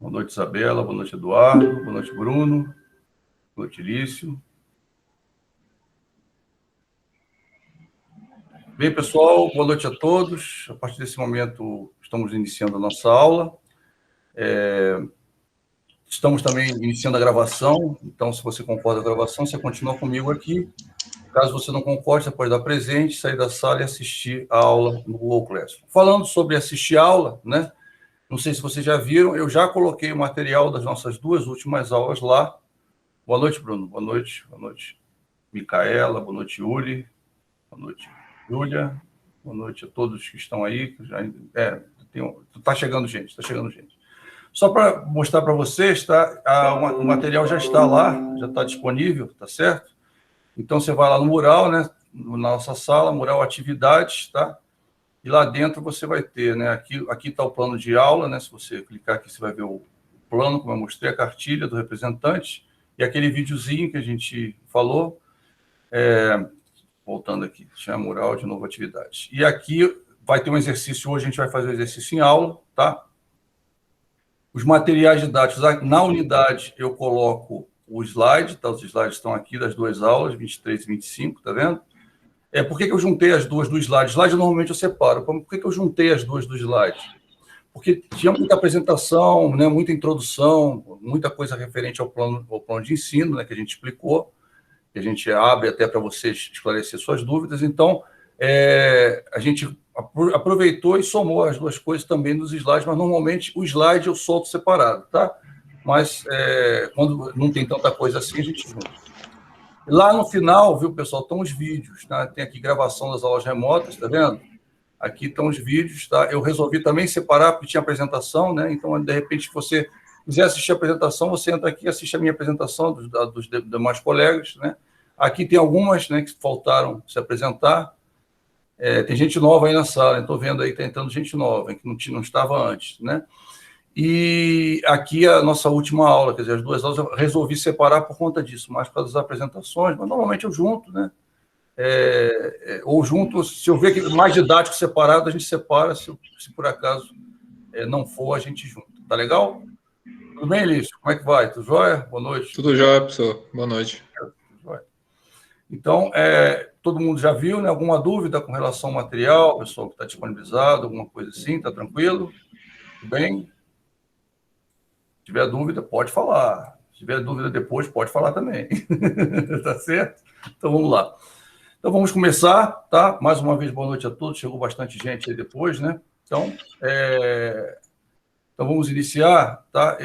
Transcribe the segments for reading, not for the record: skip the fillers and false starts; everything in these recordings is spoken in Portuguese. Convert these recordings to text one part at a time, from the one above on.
Boa noite, Isabela. Boa noite, Eduardo. Boa noite, Bruno. Boa noite, Lício. Bem, pessoal, boa noite a todos. A partir desse momento, estamos iniciando a nossa aula. Estamos também iniciando a gravação, então, se você concorda com a gravação, você continua comigo aqui. Caso você não concorde, você pode dar presente, sair da sala e assistir a aula no Google Classroom. Falando sobre assistir a aula, né? Não sei se vocês já viram, eu já coloquei o material das nossas duas últimas aulas lá. Boa noite, Bruno. Boa noite. Boa noite, Micaela. Boa noite, Yuri. Boa noite, Júlia. Boa noite a todos que estão aí. Está chegando gente, está chegando gente. Só para mostrar para vocês, tá? O material já está lá, já está disponível, tá certo? Então, você vai lá no mural, né? Na nossa sala, mural atividades, tá? E lá dentro você vai ter, né? Aqui está o plano de aula, né? Se você clicar aqui, você vai ver o plano, como eu mostrei, a cartilha do representante e aquele videozinho que a gente falou. Voltando aqui, tinha mural de novo atividades. E aqui vai ter um exercício, hoje a gente vai fazer o exercício em aula, tá? Os materiais didáticos, na unidade eu coloco o slide, tá? Os slides estão aqui das duas aulas, 23 e 25, tá vendo? Por que eu juntei as duas do slide? Slide normalmente eu separo. Por que eu juntei as duas do slide? Porque tinha muita apresentação, né, muita introdução, muita coisa referente ao plano de ensino, né, que a gente explicou, que a gente abre até para vocês esclarecer suas dúvidas. Então, a gente aproveitou e somou as duas coisas também nos slides, mas normalmente o slide eu solto separado, tá? Mas quando não tem tanta coisa assim, a gente junta. Lá no final, viu, pessoal, estão os vídeos, tá? Tem aqui gravação das aulas remotas, tá vendo? Aqui estão os vídeos, tá? Eu resolvi também separar, porque tinha apresentação, né? Então, de repente, se você quiser assistir a apresentação, você entra aqui e assiste a minha apresentação dos demais colegas, né? Aqui tem algumas, né, que faltaram se apresentar. Tem gente nova aí na sala, estou vendo aí, está entrando gente nova, que não estava antes, né? E aqui a nossa última aula, quer dizer, as duas aulas eu resolvi separar por conta disso, mais por causa das apresentações, mas normalmente eu junto, né? Ou junto, se eu ver que mais didático separado, a gente separa, se por acaso não for, a gente junta. Tá legal? Tudo bem, Lício? Como é que vai? Tudo jóia? Boa noite. Tudo jóia, professor. Boa noite. Então, todo mundo já viu, né? Alguma dúvida com relação ao material, pessoal que está disponibilizado, alguma coisa assim, tá tranquilo? Tudo bem? Se tiver dúvida, pode falar. Se tiver dúvida depois, pode falar também. Tá certo? Então, vamos lá. Então, vamos começar, tá? Mais uma vez, boa noite a todos. Chegou bastante gente aí depois, né? Então, vamos iniciar, tá?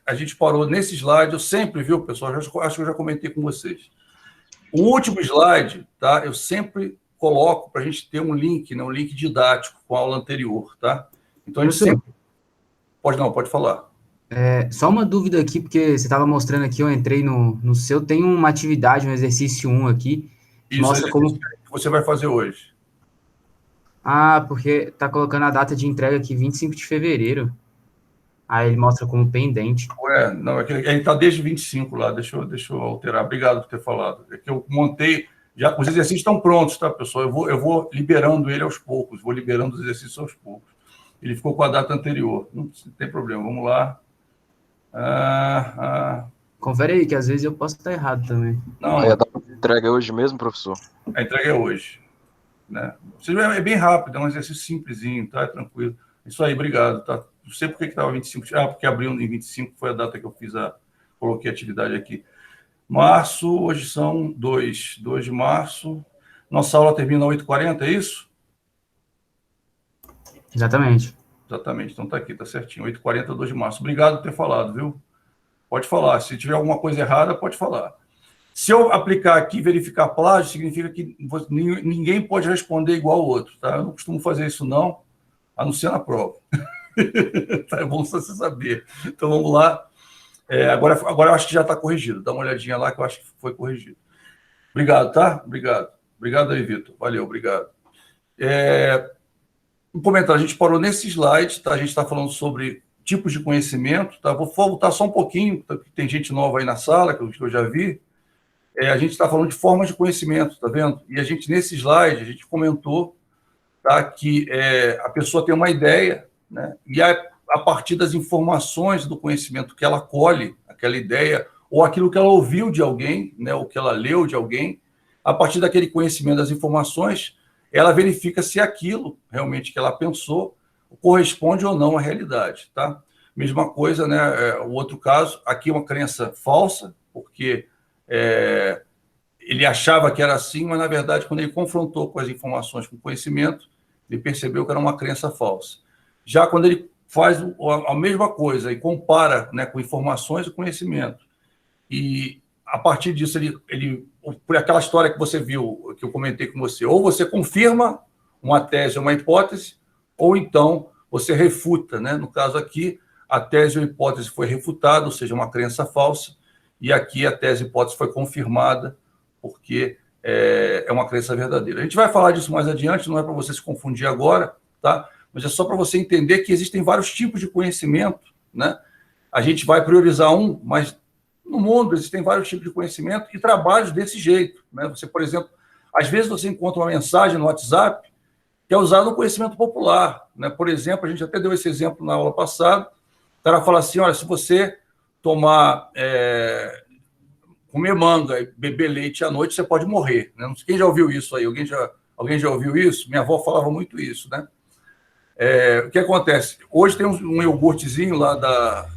A gente parou nesse slide, eu sempre, viu, pessoal? Acho que eu já comentei com vocês. O último slide, tá? Eu sempre coloco para a gente ter um link, né? Um link didático com a aula anterior, tá? Então, a gente sempre... Pode falar. Só uma dúvida aqui, porque você estava mostrando aqui, eu entrei no seu, tem uma atividade, um exercício 1 aqui, que mostra como... que você vai fazer hoje. Porque tá colocando a data de entrega aqui, 25 de fevereiro. Aí ele mostra como pendente. Não, é que ele está desde 25 lá, deixa eu alterar. Obrigado por ter falado. É que eu montei, já os exercícios estão prontos, tá, pessoal? Eu vou liberando ele aos poucos, vou liberando os exercícios aos poucos. Ele ficou com a data anterior, não tem problema, vamos lá. Confere aí, que às vezes eu posso estar errado também. Não, a data de entrega é hoje mesmo, professor? A entrega é hoje, né? É bem rápido, é um exercício simplesinho, tá? É tranquilo. Isso aí, obrigado, tá? Não sei por que estava 25. Porque abriu em 25, foi a data que eu coloquei a atividade aqui. Março, hoje são 2 de março. Nossa aula termina às 8h40, é isso? Exatamente. Exatamente, então tá aqui, tá certinho. 8h40, 2 de março. Obrigado por ter falado, viu? Pode falar. Se tiver alguma coisa errada, pode falar. Se eu aplicar aqui e verificar plágio, significa que ninguém pode responder igual ao outro, tá? Eu não costumo fazer isso, não, a não ser na prova. Tá, é bom você saber. Então, vamos lá. Agora eu acho que já está corrigido. Dá uma olhadinha lá que eu acho que foi corrigido. Obrigado, tá? Obrigado. Obrigado aí, Vitor. Valeu, obrigado. Um comentário, a gente parou nesse slide, tá? A gente está falando sobre tipos de conhecimento, tá? Vou voltar só um pouquinho, porque tem gente nova aí na sala, que eu já vi. A gente está falando de formas de conhecimento, tá vendo? E a gente, nesse slide, a gente comentou, tá, que a pessoa tem uma ideia, né? E a a partir das informações do conhecimento que ela colhe, aquela ideia, ou aquilo que ela ouviu de alguém, né, ou que ela leu de alguém, a partir daquele conhecimento das informações, ela verifica se aquilo realmente que ela pensou corresponde ou não à realidade, tá? Mesma coisa, né? O outro caso, aqui uma crença falsa, porque ele achava que era assim, mas na verdade, quando ele confrontou com as informações, com o conhecimento, ele percebeu que era uma crença falsa. Já quando ele faz a mesma coisa e compara, né, com informações e conhecimento, e a partir disso, por aquela história que você viu, que eu comentei com você, ou você confirma uma tese ou uma hipótese, ou então você refuta, né? No caso aqui, a tese ou hipótese foi refutada, ou seja, uma crença falsa, e aqui a tese e hipótese foi confirmada, porque é uma crença verdadeira. A gente vai falar disso mais adiante, não é para você se confundir agora, tá? Mas é só para você entender que existem vários tipos de conhecimento, né? A gente vai priorizar um, mas no mundo existem vários tipos de conhecimento e trabalhos desse jeito, né? Você, por exemplo, às vezes você encontra uma mensagem no WhatsApp que é usada no conhecimento popular, né? Por exemplo, a gente até deu esse exemplo na aula passada, o cara fala assim, olha, se você tomar, comer manga e beber leite à noite, você pode morrer, né? Não sei, quem já ouviu isso aí? Alguém já ouviu isso? Minha avó falava muito isso, né? O que acontece? Hoje tem um iogurtezinho lá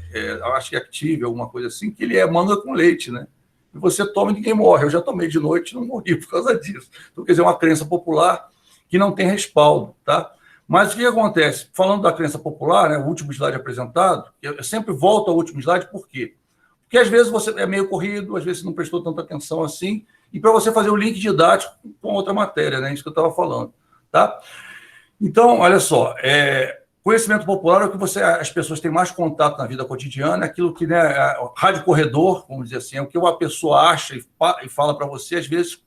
acho que é Active, alguma coisa assim, que ele é manga com leite, né? E você toma e ninguém morre. Eu já tomei de noite e não morri por causa disso. Então, quer dizer, é uma crença popular que não tem respaldo, tá? Mas o que acontece? Falando da crença popular, né, o último slide apresentado, eu sempre volto ao último slide, por quê? Porque às vezes você é meio corrido, às vezes você não prestou tanta atenção assim, e para você fazer o link didático com outra matéria, né? Isso que eu estava falando, tá? Então, olha só, conhecimento popular é o que as pessoas têm mais contato na vida cotidiana, é aquilo que, né, rádio corredor, vamos dizer assim, é o que uma pessoa acha e fala para você, às vezes,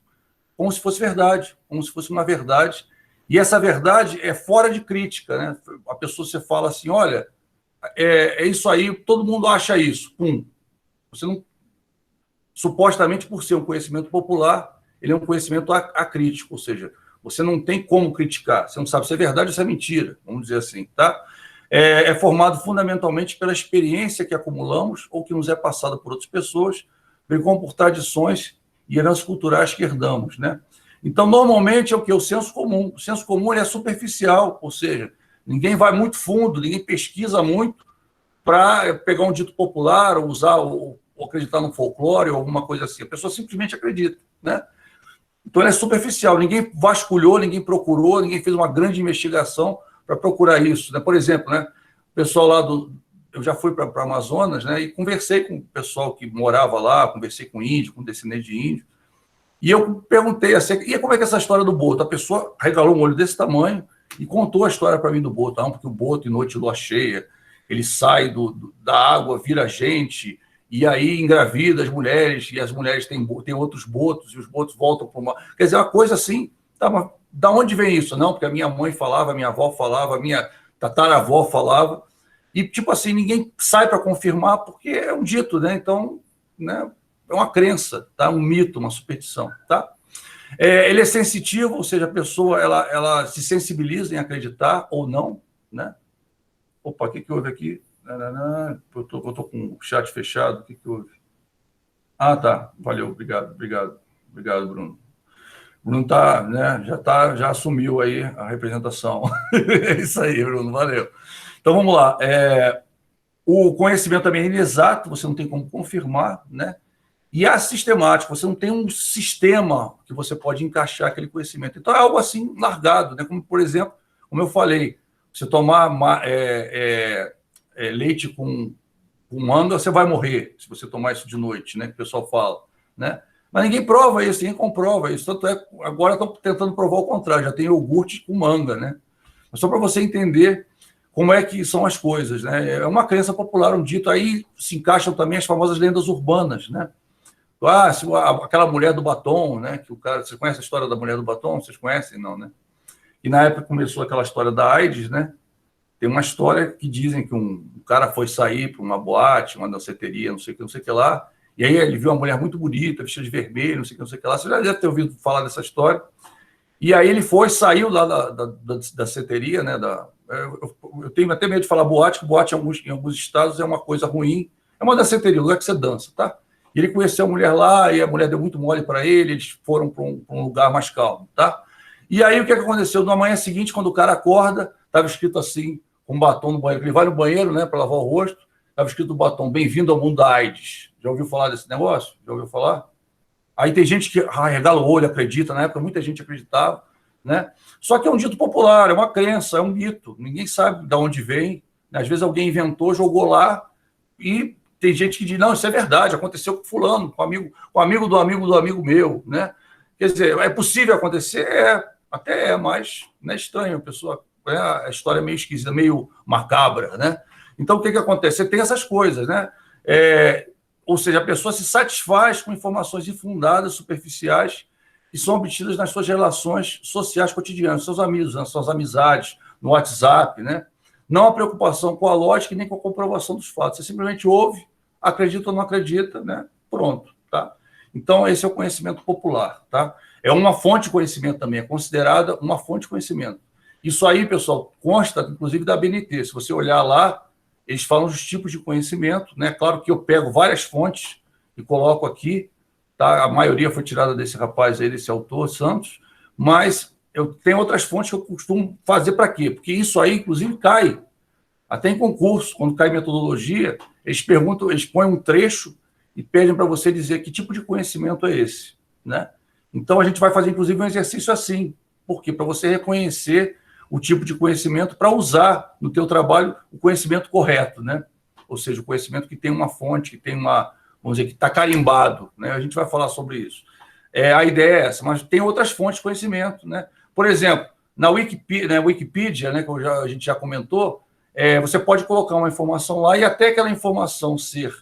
como se fosse verdade, como se fosse uma verdade, e essa verdade é fora de crítica, né? A pessoa, você fala assim, olha, é isso aí, todo mundo acha isso, pum. Você não, supostamente, por ser um conhecimento popular, ele é um conhecimento acrítico, ou seja, você não tem como criticar, você não sabe se é verdade ou se é mentira, vamos dizer assim, tá? É formado fundamentalmente pela experiência que acumulamos ou que nos é passada por outras pessoas, bem como por tradições e heranças culturais que herdamos, né? Então, normalmente, é o que? O senso comum. O senso comum ele é superficial, ou seja, ninguém vai muito fundo, ninguém pesquisa muito para pegar um dito popular ou usar ou acreditar no folclore ou alguma coisa assim. A pessoa simplesmente acredita, né? Então, ele é superficial. Ninguém vasculhou, ninguém procurou, ninguém fez uma grande investigação para procurar isso, né? Por exemplo, né, o pessoal lá eu já fui para Amazonas, né, e conversei com o pessoal que morava lá, conversei com índio, com descendente de índio, e eu perguntei assim, e como é que é essa história do boto? A pessoa regalou um olho desse tamanho e contou a história para mim do boto, porque o boto, em noite de lua cheia, ele sai da água, vira gente, e aí engravida as mulheres, e as mulheres têm outros botos, e os botos voltam para o mar. Quer dizer, uma coisa assim, tá, mas da onde vem isso? Não, porque a minha mãe falava, a minha avó falava, a minha tataravó falava, e tipo assim, ninguém sai para confirmar, porque é um dito, né? Então, né, é uma crença, tá? Um mito, uma superstição, tá? Ele é sensitivo, ou seja, a pessoa ela se sensibiliza em acreditar ou não, né? Opa, o que houve aqui? Eu tô com o chat fechado, o que houve? Ah, tá, valeu, obrigado, Bruno. Bruno tá, né, já assumiu aí a representação. É isso aí, Bruno, valeu. Então, vamos lá. O conhecimento também é inexato, você não tem como confirmar, né? E assistemático, você não tem um sistema que você pode encaixar aquele conhecimento. Então, é algo assim largado, né? Como, por exemplo, como eu falei, você tomar leite com manga, você vai morrer se você tomar isso de noite, né? Que o pessoal fala, né? Mas ninguém prova isso, ninguém comprova isso. Tanto é, agora estão tentando provar o contrário, já tem iogurte com manga, né? Mas só para você entender como é que são as coisas, né? É uma crença popular, um dito. Aí se encaixam também as famosas lendas urbanas, né? Aquela mulher do batom, né? Que o cara, você conhece a história da mulher do batom? Vocês conhecem? Não, né? E na época começou aquela história da AIDS, né? Tem uma história que dizem que um cara foi sair para uma boate, uma danceteria, não sei o que lá, e aí ele viu uma mulher muito bonita, vestida de vermelho, não sei o que lá. Você já deve ter ouvido falar dessa história. E aí ele saiu lá da danceteria, né? eu tenho até medo de falar boate, que boate em alguns estados é uma coisa ruim. É uma danceteria, lugar que você dança, tá? E ele conheceu a mulher lá, e a mulher deu muito mole para ele, eles foram para um lugar mais calmo, tá? E aí, o que aconteceu? Na manhã seguinte, quando o cara acorda, estava escrito assim, com um batom no banheiro. Ele vai no banheiro, né, para lavar o rosto, estava escrito no batom, bem-vindo ao mundo da AIDS. Já ouviu falar desse negócio? Já ouviu falar? Aí tem gente que regala o olho, acredita, na época muita gente acreditava, né? Só que é um dito popular, é uma crença, é um mito, ninguém sabe de onde vem, né? Às vezes alguém inventou, jogou lá, e tem gente que diz, não, isso é verdade, aconteceu com fulano, com amigo do amigo do amigo meu, né? Quer dizer, é possível acontecer? Até é, mas não é estranho, a pessoa, a história é meio esquisita, meio macabra, né? Então, o que acontece? Você tem essas coisas, né? Ou seja, a pessoa se satisfaz com informações infundadas, superficiais, que são obtidas nas suas relações sociais cotidianas, seus amigos, nas suas amizades, no WhatsApp, né? Não há preocupação com a lógica e nem com a comprovação dos fatos. Você simplesmente ouve, acredita ou não acredita, né? Pronto, tá? Então, esse é o conhecimento popular, tá? É uma fonte de conhecimento também, é considerada uma fonte de conhecimento. Isso aí, pessoal, consta, inclusive, da BNT. Se você olhar lá, eles falam dos tipos de conhecimento, né? Claro que eu pego várias fontes e coloco aqui, tá? A maioria foi tirada desse rapaz aí, desse autor, Santos, mas eu tenho outras fontes que eu costumo fazer para quê? Porque isso aí, inclusive, cai. Até em concurso, quando cai metodologia, eles perguntam, eles põem um trecho e pedem para você dizer que tipo de conhecimento é esse, né? Então, a gente vai fazer, inclusive, um exercício assim. Por quê? Para você reconhecer o tipo de conhecimento para usar no teu trabalho o conhecimento correto, né? Ou seja, o conhecimento que tem uma fonte, que tem uma, vamos dizer, que está carimbado, né? A gente vai falar sobre isso. A ideia é essa, mas tem outras fontes de conhecimento, né? Por exemplo, na Wikipedia, né, que a gente já comentou, você pode colocar uma informação lá e até aquela informação ser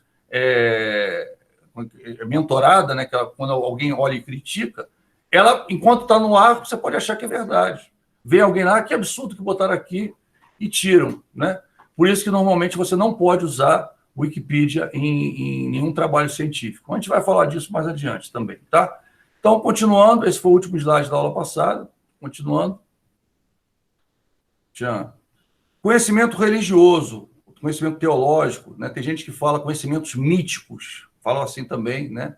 mentorada, né, quando alguém olha e critica, ela, enquanto está no ar, você pode achar que é verdade. Vem alguém lá, que absurdo que botaram aqui, e tiram, né? Por isso que normalmente você não pode usar Wikipedia em nenhum trabalho científico. A gente vai falar disso mais adiante também, tá? Então, continuando, esse foi o último slide da aula passada. Continuando. Tchan. Conhecimento religioso, conhecimento teológico, né? Tem gente que fala conhecimentos míticos, falam assim também, né?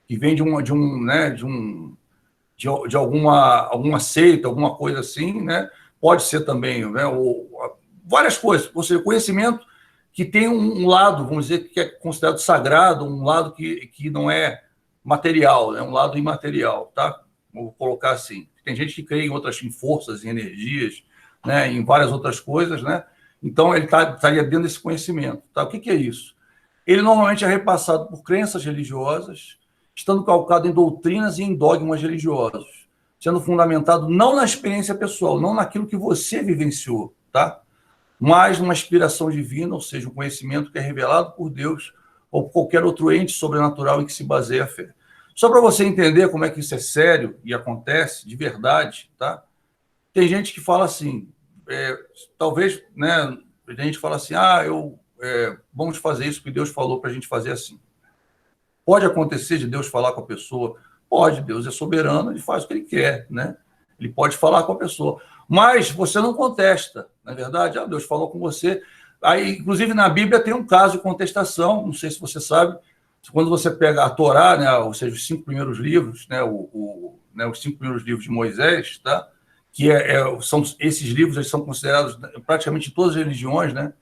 Que vem de alguma seita, alguma coisa assim, né? Pode ser também, né? Várias coisas. Ou seja, conhecimento que tem um lado, vamos dizer, que é considerado sagrado, um lado que não é material, né? Um lado imaterial, tá? Vou colocar assim. Tem gente que crê em forças, em energias, né? Em várias outras coisas, né? Então, ele estaria dentro desse conhecimento, tá? O que é isso? Ele normalmente é repassado por crenças religiosas, estando calcado em doutrinas e em dogmas religiosos, sendo fundamentado não na experiência pessoal, não naquilo que você vivenciou, tá? Mas numa inspiração divina, ou seja, um conhecimento que é revelado por Deus ou por qualquer outro ente sobrenatural em que se baseia a fé. Só para você entender como é que isso é sério e acontece de verdade, tá? Tem gente que fala assim, talvez, né? A gente fala assim, vamos fazer isso que Deus falou para a gente fazer assim. Pode acontecer de Deus falar com a pessoa? Pode, Deus é soberano, ele faz o que ele quer, né? Ele pode falar com a pessoa. Mas você não contesta, na verdade, Deus falou com você. Aí, inclusive, na Bíblia tem um caso de contestação, não sei se você sabe, quando você pega a Torá, né, ou seja, os 5 primeiros livros, né, os 5 primeiros livros de Moisés, tá? Que são esses livros, eles são considerados praticamente em todas as religiões, né?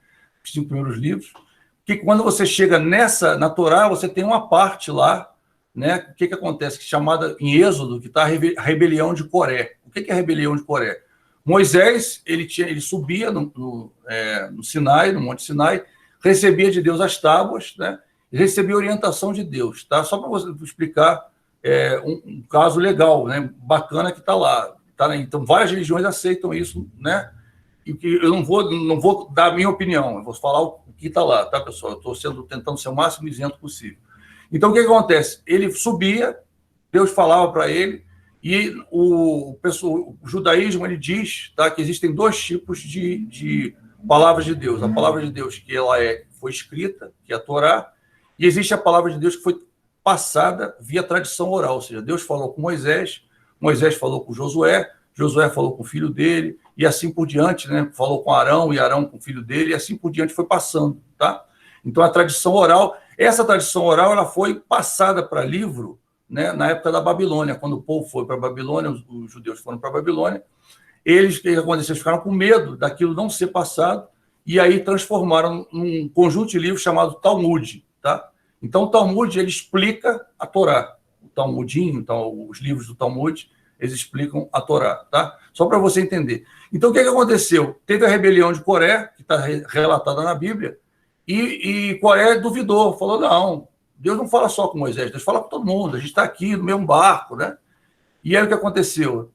Os 5 primeiros livros. Que quando você chega na Torá, você tem uma parte lá, né? O que acontece? Chamada em Êxodo, que está a rebelião de Coré. O que é a rebelião de Coré? Moisés, ele subia no Sinai, no Monte Sinai, recebia de Deus as tábuas, né? E recebia orientação de Deus, tá? Só para você explicar um caso legal, né? Bacana que está lá. Tá, né? Então, várias religiões aceitam isso, né? E que eu não vou dar a minha opinião, eu vou falar o que está lá, tá, pessoal? Eu estou tentando ser o máximo isento possível. Então, o que acontece? Ele subia, Deus falava para ele, e o judaísmo, ele diz, tá, que existem 2 tipos de palavras de Deus. A palavra de Deus que ela foi escrita, que é a Torá, e existe a palavra de Deus que foi passada via tradição oral, ou seja, Deus falou com Moisés, Moisés falou com Josué, Josué falou com o filho dele, e assim por diante, né? Falou com Arão e Arão com o filho dele, e assim por diante foi passando, tá? Então, a tradição oral, essa tradição oral, ela foi passada para livro, né, na época da Babilônia, quando o povo foi para a Babilônia, os judeus foram para a Babilônia, eles, o que aconteceu? Eles ficaram com medo daquilo não ser passado, e aí transformaram num conjunto de livros chamado Talmud, tá? Então, o Talmud, ele explica a Torá. O Talmudinho, então, os livros do Talmud, eles explicam a Torá, tá? Só para você entender. Então, o que aconteceu? Teve a rebelião de Coré, que está relatada na Bíblia, e Coré duvidou, falou, não, Deus não fala só com Moisés, Deus fala com todo mundo, a gente está aqui no mesmo barco, né? E aí o que aconteceu?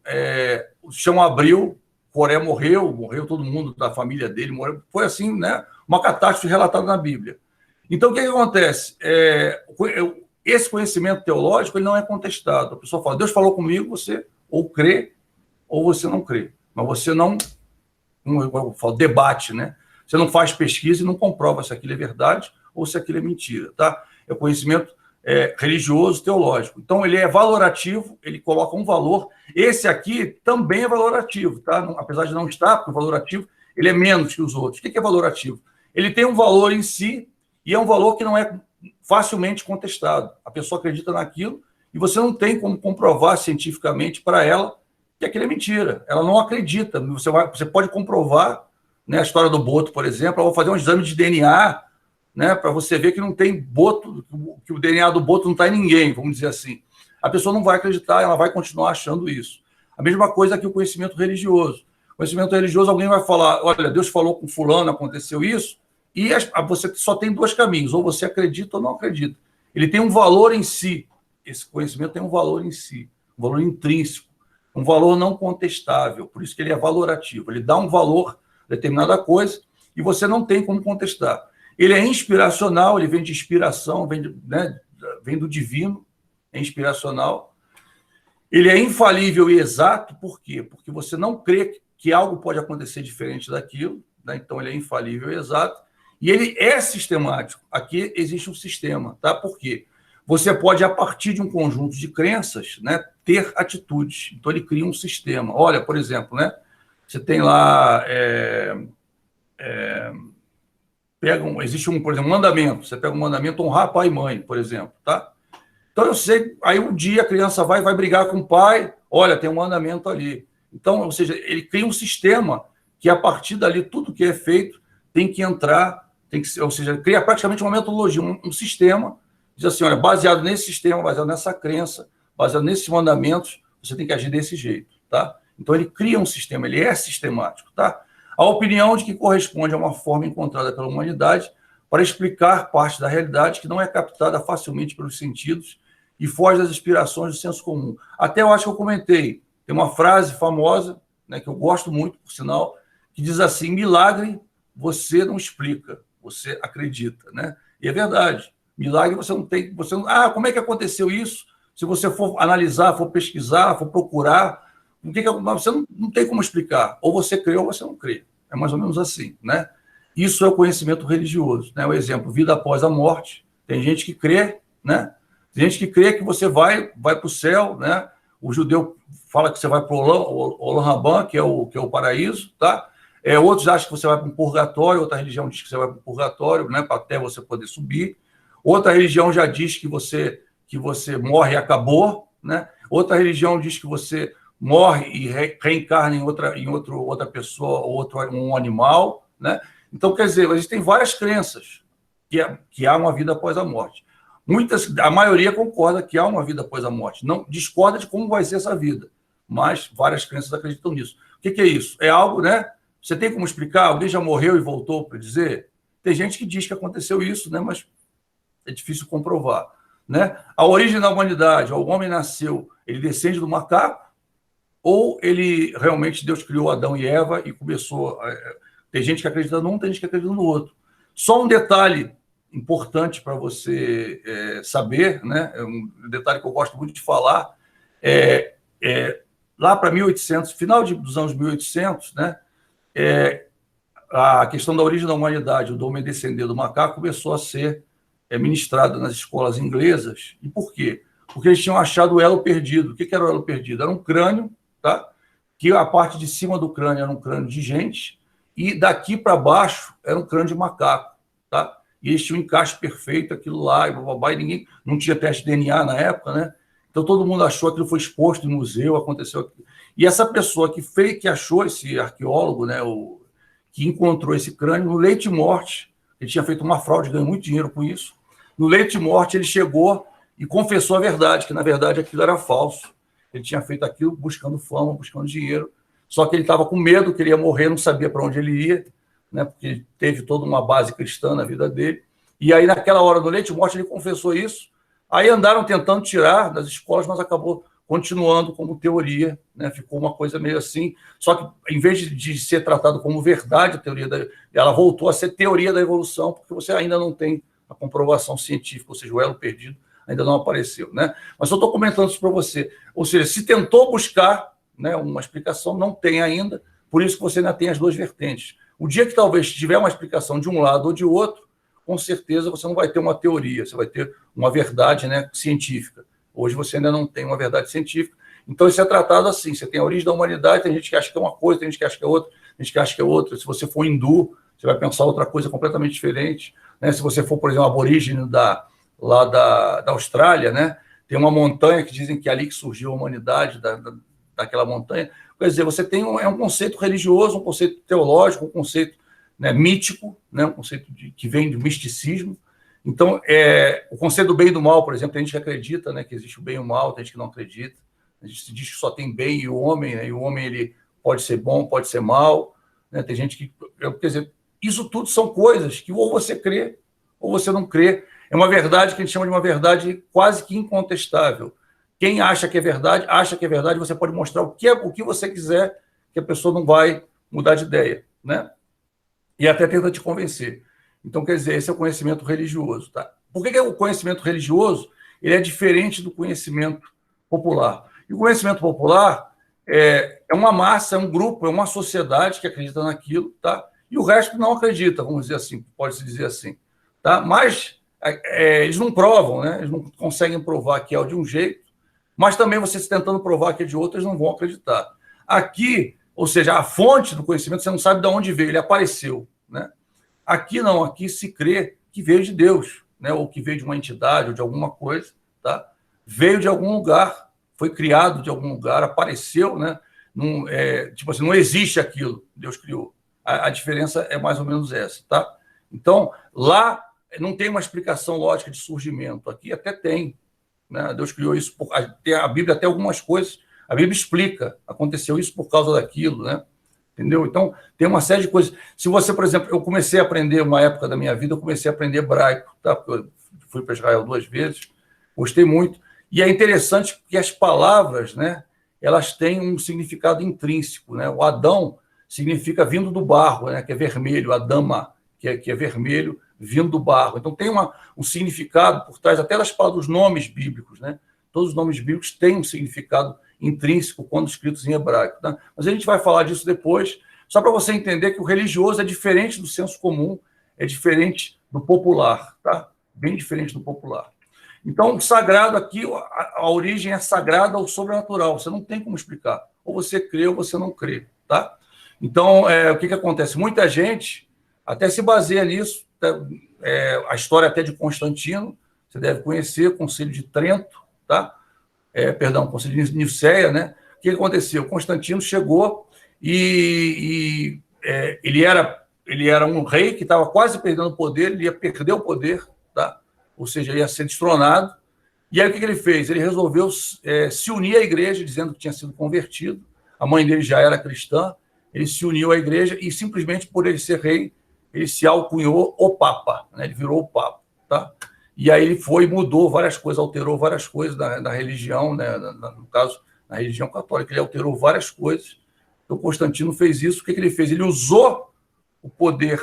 O chão abriu, Coré morreu todo mundo da família dele, morreu. Foi assim, né? Uma catástrofe relatada na Bíblia. Então, o que acontece? Esse conhecimento teológico ele não é contestado. A pessoa fala, Deus falou comigo, você ou crê ou você não crê. Mas você não eu falo, debate, né? Você não faz pesquisa e não comprova se aquilo é verdade ou se aquilo é mentira, tá? É o conhecimento religioso, teológico. Então, ele é valorativo, ele coloca um valor. Esse aqui também é valorativo, tá? Apesar de não estar, porque o valorativo ele é menos que os outros. O que é valorativo? Ele tem um valor em si e é um valor que não é facilmente contestado. A pessoa acredita naquilo e você não tem como comprovar cientificamente para ela que aquilo é mentira. Ela não acredita. Você pode comprovar, né, a história do boto, por exemplo. Eu vou fazer um exame de DNA, né, para você ver que não tem boto, que o DNA do boto não está em ninguém, vamos dizer assim. A pessoa não vai acreditar, ela vai continuar achando isso. A mesma coisa que o conhecimento religioso. O conhecimento religioso, alguém vai falar, olha, Deus falou com fulano, aconteceu isso, e você só tem dois caminhos, ou você acredita ou não acredita. Ele tem um valor em si. Esse conhecimento tem um valor em si, um valor intrínseco, um valor não contestável, por isso que ele é valorativo. Ele dá um valor a determinada coisa e você não tem como contestar. Ele é inspiracional, ele vem de inspiração, vem do divino, é inspiracional. Ele é infalível e exato, por quê? Porque você não crê que algo pode acontecer diferente daquilo, né? Então ele é infalível e exato. E ele é sistemático. Aqui existe um sistema, tá? Por quê? Você pode, a partir de um conjunto de crenças, né, ter atitudes. Então ele cria um sistema. Olha, por exemplo, né, você tem lá... existe por exemplo, um mandamento. Você pega um mandamento, honrar pai e mãe, por exemplo, tá? Então eu sei, aí um dia a criança vai brigar com o pai, olha, tem um mandamento ali. Então, ou seja, ele cria um sistema que a partir dali tudo que é feito tem que entrar, ou seja, cria praticamente uma metodologia, um sistema, diz assim, olha, baseado nesse sistema, baseado nessa crença, baseado nesses mandamentos, você tem que agir desse jeito, tá? Então ele cria um sistema, ele é sistemático, tá? A opinião de que corresponde a uma forma encontrada pela humanidade para explicar parte da realidade que não é captada facilmente pelos sentidos e foge das inspirações do senso comum. Até eu acho que eu comentei, tem uma frase famosa, né, que eu gosto muito, por sinal, que diz assim, milagre você não explica, você acredita, né? E é verdade, milagre você não tem... como é que aconteceu isso? Se você for analisar, for pesquisar, for procurar, você não tem como explicar. Ou você crê ou você não crê. É mais ou menos assim, né? Isso é o conhecimento religioso, né? O exemplo, vida após a morte. Tem gente que crê, né? Tem gente que crê que você vai para o céu, né? O judeu fala que você vai para o Olam Rabban, que é o paraíso, tá? Outros acham que você vai para um purgatório, outra religião diz que você vai para o purgatório, né? Até você poder subir. Outra religião já diz que você morre e acabou, né? Outra religião diz que você morre e reencarna em outra pessoa, um animal, né? Então, quer dizer, existem várias crenças que há uma vida após a morte. A maioria concorda que há uma vida após a morte. Não discorda de como vai ser essa vida, mas várias crenças acreditam nisso. O que é isso? É algo, né? Você tem como explicar? Alguém já morreu e voltou para dizer? Tem gente que diz que aconteceu isso, né? Mas é difícil comprovar, né? A origem da humanidade, o homem nasceu, ele descende do macaco, ou ele realmente Deus criou Adão e Eva e começou... Tem gente que acredita num, tem gente que acredita no outro. Só um detalhe importante para você saber, né? Um detalhe que eu gosto muito de falar, lá para 1800, final dos anos 1800, né? A questão da origem da humanidade, do homem descender do macaco, começou a ser ministrada nas escolas inglesas. E por quê? Porque eles tinham achado o elo perdido. O que era o elo perdido? Era um crânio, tá? que a parte de cima do crânio era um crânio de gente e daqui para baixo era um crânio de macaco, tá? E eles tinham um encaixe perfeito, aquilo lá, e bababá, e ninguém, não tinha teste de DNA na época, né? Então todo mundo achou que aquilo foi exposto no museu, aconteceu aquilo. E essa pessoa que achou, esse arqueólogo, né, que encontrou esse crânio, no leito de morte, ele tinha feito uma fraude, ganhou muito dinheiro com isso, no leito de morte ele chegou e confessou a verdade, que na verdade aquilo era falso. Ele tinha feito aquilo buscando fama, buscando dinheiro, só que ele estava com medo que ele ia morrer, não sabia para onde ele ia, né, porque ele teve toda uma base cristã na vida dele. E aí, naquela hora do leite de morte, ele confessou isso. Aí andaram tentando tirar das escolas, mas acabou continuando como teoria, né? Ficou uma coisa meio assim. Só que, em vez de ser tratado como verdade, a teoria ela voltou a ser teoria da evolução, porque você ainda não tem a comprovação científica, ou seja, o elo perdido ainda não apareceu, né? Mas eu estou comentando isso para você. Ou seja, se tentou buscar, né, uma explicação, não tem ainda, por isso que você ainda tem as duas vertentes. O dia que talvez tiver uma explicação de um lado ou de outro, com certeza você não vai ter uma teoria, você vai ter uma verdade, né, científica. Hoje você ainda não tem uma verdade científica. Então isso é tratado assim, você tem a origem da humanidade, tem gente que acha que é uma coisa, tem gente que acha que é outra, tem gente que acha que é outra. Se você for hindu, você vai pensar outra coisa completamente diferente, né? Se você for, por exemplo, aborígene lá da Austrália, né, tem uma montanha que dizem que é ali que surgiu a humanidade, daquela montanha. Quer dizer, você tem um conceito religioso, um conceito teológico, um conceito, né, mítico, né, um conceito que vem do misticismo. Então, o conceito do bem e do mal, por exemplo, tem gente que acredita, né, que existe o bem e o mal, tem gente que não acredita. A gente se diz que só tem bem e o homem, né, e o homem ele pode ser bom, pode ser mal. Né, tem gente que... Quer dizer, isso tudo são coisas que ou você crê ou você não crê. É uma verdade que a gente chama de uma verdade quase que incontestável. Quem acha que é verdade, você pode mostrar o que você quiser, que a pessoa não vai mudar de ideia, né? E até tenta te convencer. Então, quer dizer, esse é o conhecimento religioso, tá? Por que o conhecimento religioso ele é diferente do conhecimento popular? E o conhecimento popular é uma massa, é um grupo, é uma sociedade que acredita naquilo, tá? E o resto não acredita, vamos dizer assim, pode-se dizer assim, tá? Mas eles não provam, né? Eles não conseguem provar que é de um jeito, mas também vocês tentando provar que é de outro, eles não vão acreditar. Aqui, ou seja, a fonte do conhecimento, você não sabe de onde veio, ele apareceu, né? Aqui não, aqui se crê que veio de Deus, né? Ou que veio de uma entidade, ou de alguma coisa, tá? Veio de algum lugar, foi criado de algum lugar, apareceu, né? Não, tipo assim, não existe aquilo, Deus criou. A diferença é mais ou menos essa, tá? Então, lá não tem uma explicação lógica de surgimento, aqui até tem, né? Deus criou isso, a Bíblia até algumas coisas, a Bíblia explica, aconteceu isso por causa daquilo, né? Entendeu? Então, tem uma série de coisas. Se você, por exemplo, eu comecei a aprender, uma época da minha vida, eu comecei a aprender hebraico, tá? Porque eu fui para Israel 2 vezes, gostei muito, e é interessante que as palavras, né, elas têm um significado intrínseco, né? O Adão significa vindo do barro, né, que é vermelho, Adama, que é vermelho, vindo do barro. Então, tem um significado por trás, até das palavras, dos nomes bíblicos, né? Todos os nomes bíblicos têm um significado intrínseco quando escritos em hebraico, tá? Mas a gente vai falar disso depois, só para você entender que o religioso é diferente do senso comum, é diferente do popular, tá? Bem diferente do popular. Então, o sagrado aqui, a origem é sagrada ou sobrenatural, você não tem como explicar. Ou você crê ou você não crê, tá? Então, o que acontece? Muita gente até se baseia nisso, a história até de Constantino, você deve conhecer, o Concílio de Trento, tá? Concílio de Nicéia, né? O que aconteceu? Constantino chegou e ele era um rei que estava quase perdendo o poder, ele ia perder o poder, tá? Ou seja, ia ser destronado. E aí o que ele fez? Ele resolveu se unir à igreja, dizendo que tinha sido convertido, a mãe dele já era cristã, ele se uniu à igreja e simplesmente por ele ser rei, ele se alcunhou o Papa, né? Ele virou o Papa, tá? E aí ele mudou várias coisas, alterou várias coisas na religião, né? No caso, na religião católica, ele alterou várias coisas. Então, Constantino fez isso. O que ele fez? Ele usou o poder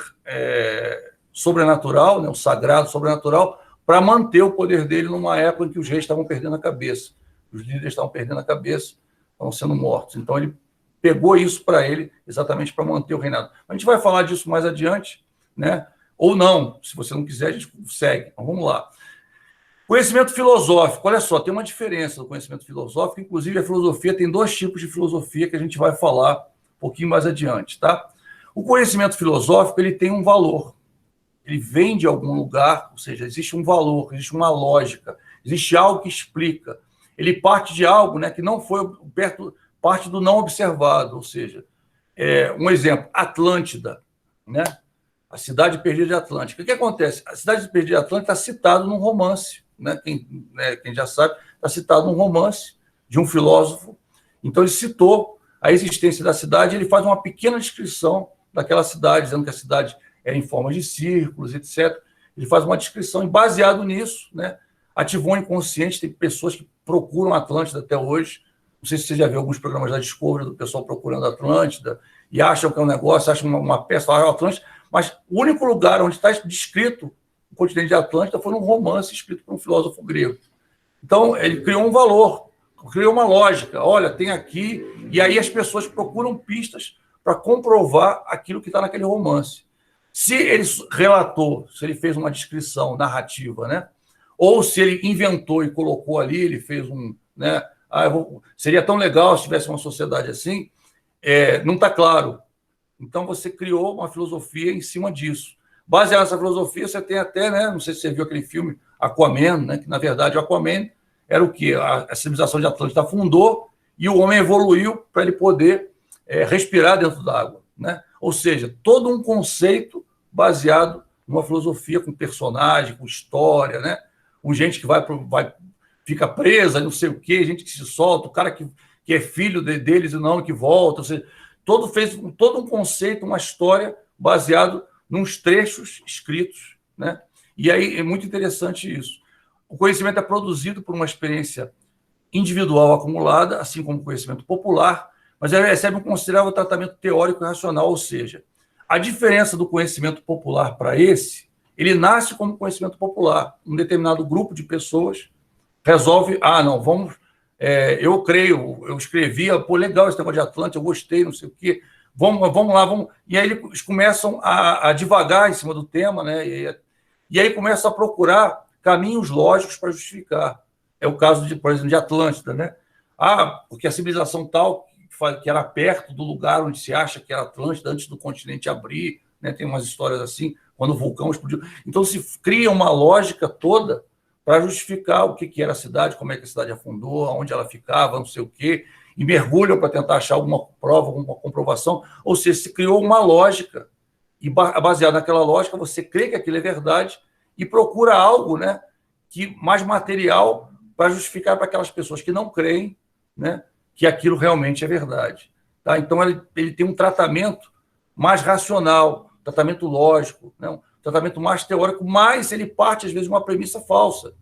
sobrenatural, né? O sagrado sobrenatural, para manter o poder dele numa época em que os reis estavam perdendo a cabeça. Os líderes estavam perdendo a cabeça, estavam sendo mortos. Então, ele pegou isso para ele, exatamente para manter o reinado. A gente vai falar disso mais adiante, né? Ou não, se você não quiser, a gente segue. Então, vamos lá. Conhecimento filosófico, olha só, tem uma diferença do conhecimento filosófico, inclusive a filosofia tem 2 tipos de filosofia que a gente vai falar um pouquinho mais adiante, tá? O conhecimento filosófico, ele tem um valor, ele vem de algum lugar, ou seja, existe um valor, existe uma lógica, existe algo que explica. Ele parte de algo, né, que não foi parte do não observado, ou seja, um exemplo, Atlântida, né? A Cidade Perdida de Atlântica. O que acontece? A Cidade Perdida de Atlântica está citada num romance, né? Quem já sabe, está citado num romance de um filósofo. Então, ele citou a existência da cidade, ele faz uma pequena descrição daquela cidade, dizendo que a cidade era em forma de círculos, etc. Ele faz uma descrição e, baseado nisso, né, ativou o inconsciente. Tem pessoas que procuram Atlântida até hoje. Não sei se você já viu alguns programas da Discovery do pessoal procurando Atlântida e acham que é um negócio, acham uma peça, falam Atlântida, mas o único lugar onde está descrito o continente de Atlântida foi num romance escrito por um filósofo grego. Então, ele criou um valor, criou uma lógica. Olha, tem aqui, e aí as pessoas procuram pistas para comprovar aquilo que está naquele romance. Se ele relatou, se ele fez uma descrição narrativa, né? Ou se ele inventou e colocou ali, ele fez um... né? Seria tão legal se tivesse uma sociedade assim, não está claro. Então, você criou uma filosofia em cima disso. Baseado nessa filosofia, você tem até, né? Não sei se você viu aquele filme Aquaman, né? Que, na verdade, o Aquaman era o quê? A civilização de Atlântida afundou e o homem evoluiu para ele poder respirar dentro d'água, né? Ou seja, todo um conceito baseado numa filosofia com personagem, com história, né? Com gente que fica presa, não sei o quê, gente que se solta, o cara que é filho deles e não, que volta. Ou seja, fez todo um conceito, uma história baseado nos trechos escritos, né? E aí é muito interessante isso. O conhecimento é produzido por uma experiência individual acumulada, assim como o conhecimento popular, mas ele recebe um considerável tratamento teórico e racional, ou seja, a diferença do conhecimento popular para ele nasce como conhecimento popular. Um determinado grupo de pessoas resolve, não, vamos... eu creio, eu escrevia, legal esse negócio de Atlântida, eu gostei, não sei o quê, vamos lá, vamos... E aí eles começam a divagar em cima do tema, né? E aí começam a procurar caminhos lógicos para justificar. É o caso, por exemplo, de Atlântida, né? Porque a civilização tal, que era perto do lugar onde se acha que era Atlântida, antes do continente abrir, né? Tem umas histórias assim, quando o vulcão explodiu. Então se cria uma lógica toda para justificar o que era a cidade, como é que a cidade afundou, onde ela ficava, não sei o quê, e mergulham para tentar achar alguma prova, alguma comprovação. Ou seja, se criou uma lógica, e baseado naquela lógica, você crê que aquilo é verdade e procura algo, né, mais material para justificar para aquelas pessoas que não creem, né, que aquilo realmente é verdade. Tá? Então, ele tem um tratamento mais racional, tratamento lógico, né, um tratamento mais teórico, mas ele parte, às vezes, de uma premissa falsa.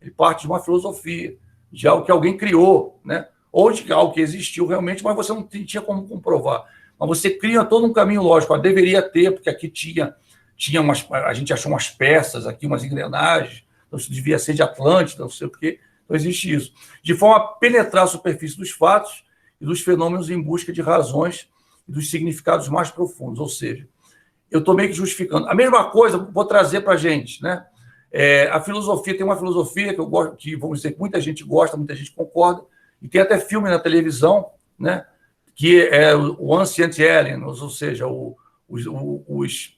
Ele parte de uma filosofia, de algo que alguém criou, né? Ou de algo que existiu realmente, mas você não tinha como comprovar. Mas você cria todo um caminho lógico. Deveria ter, porque aqui tinha a gente achou umas peças aqui, umas engrenagens, então isso devia ser de Atlântida, não sei o quê. Então existe isso. De forma a penetrar a superfície dos fatos e dos fenômenos em busca de razões e dos significados mais profundos. Ou seja, eu estou meio que justificando. A mesma coisa vou trazer para a gente, né? A filosofia, tem uma filosofia que eu gosto, que vamos dizer que muita gente gosta, muita gente concorda, e tem até filme na televisão, né? Que é o Ancient Aliens, ou seja, os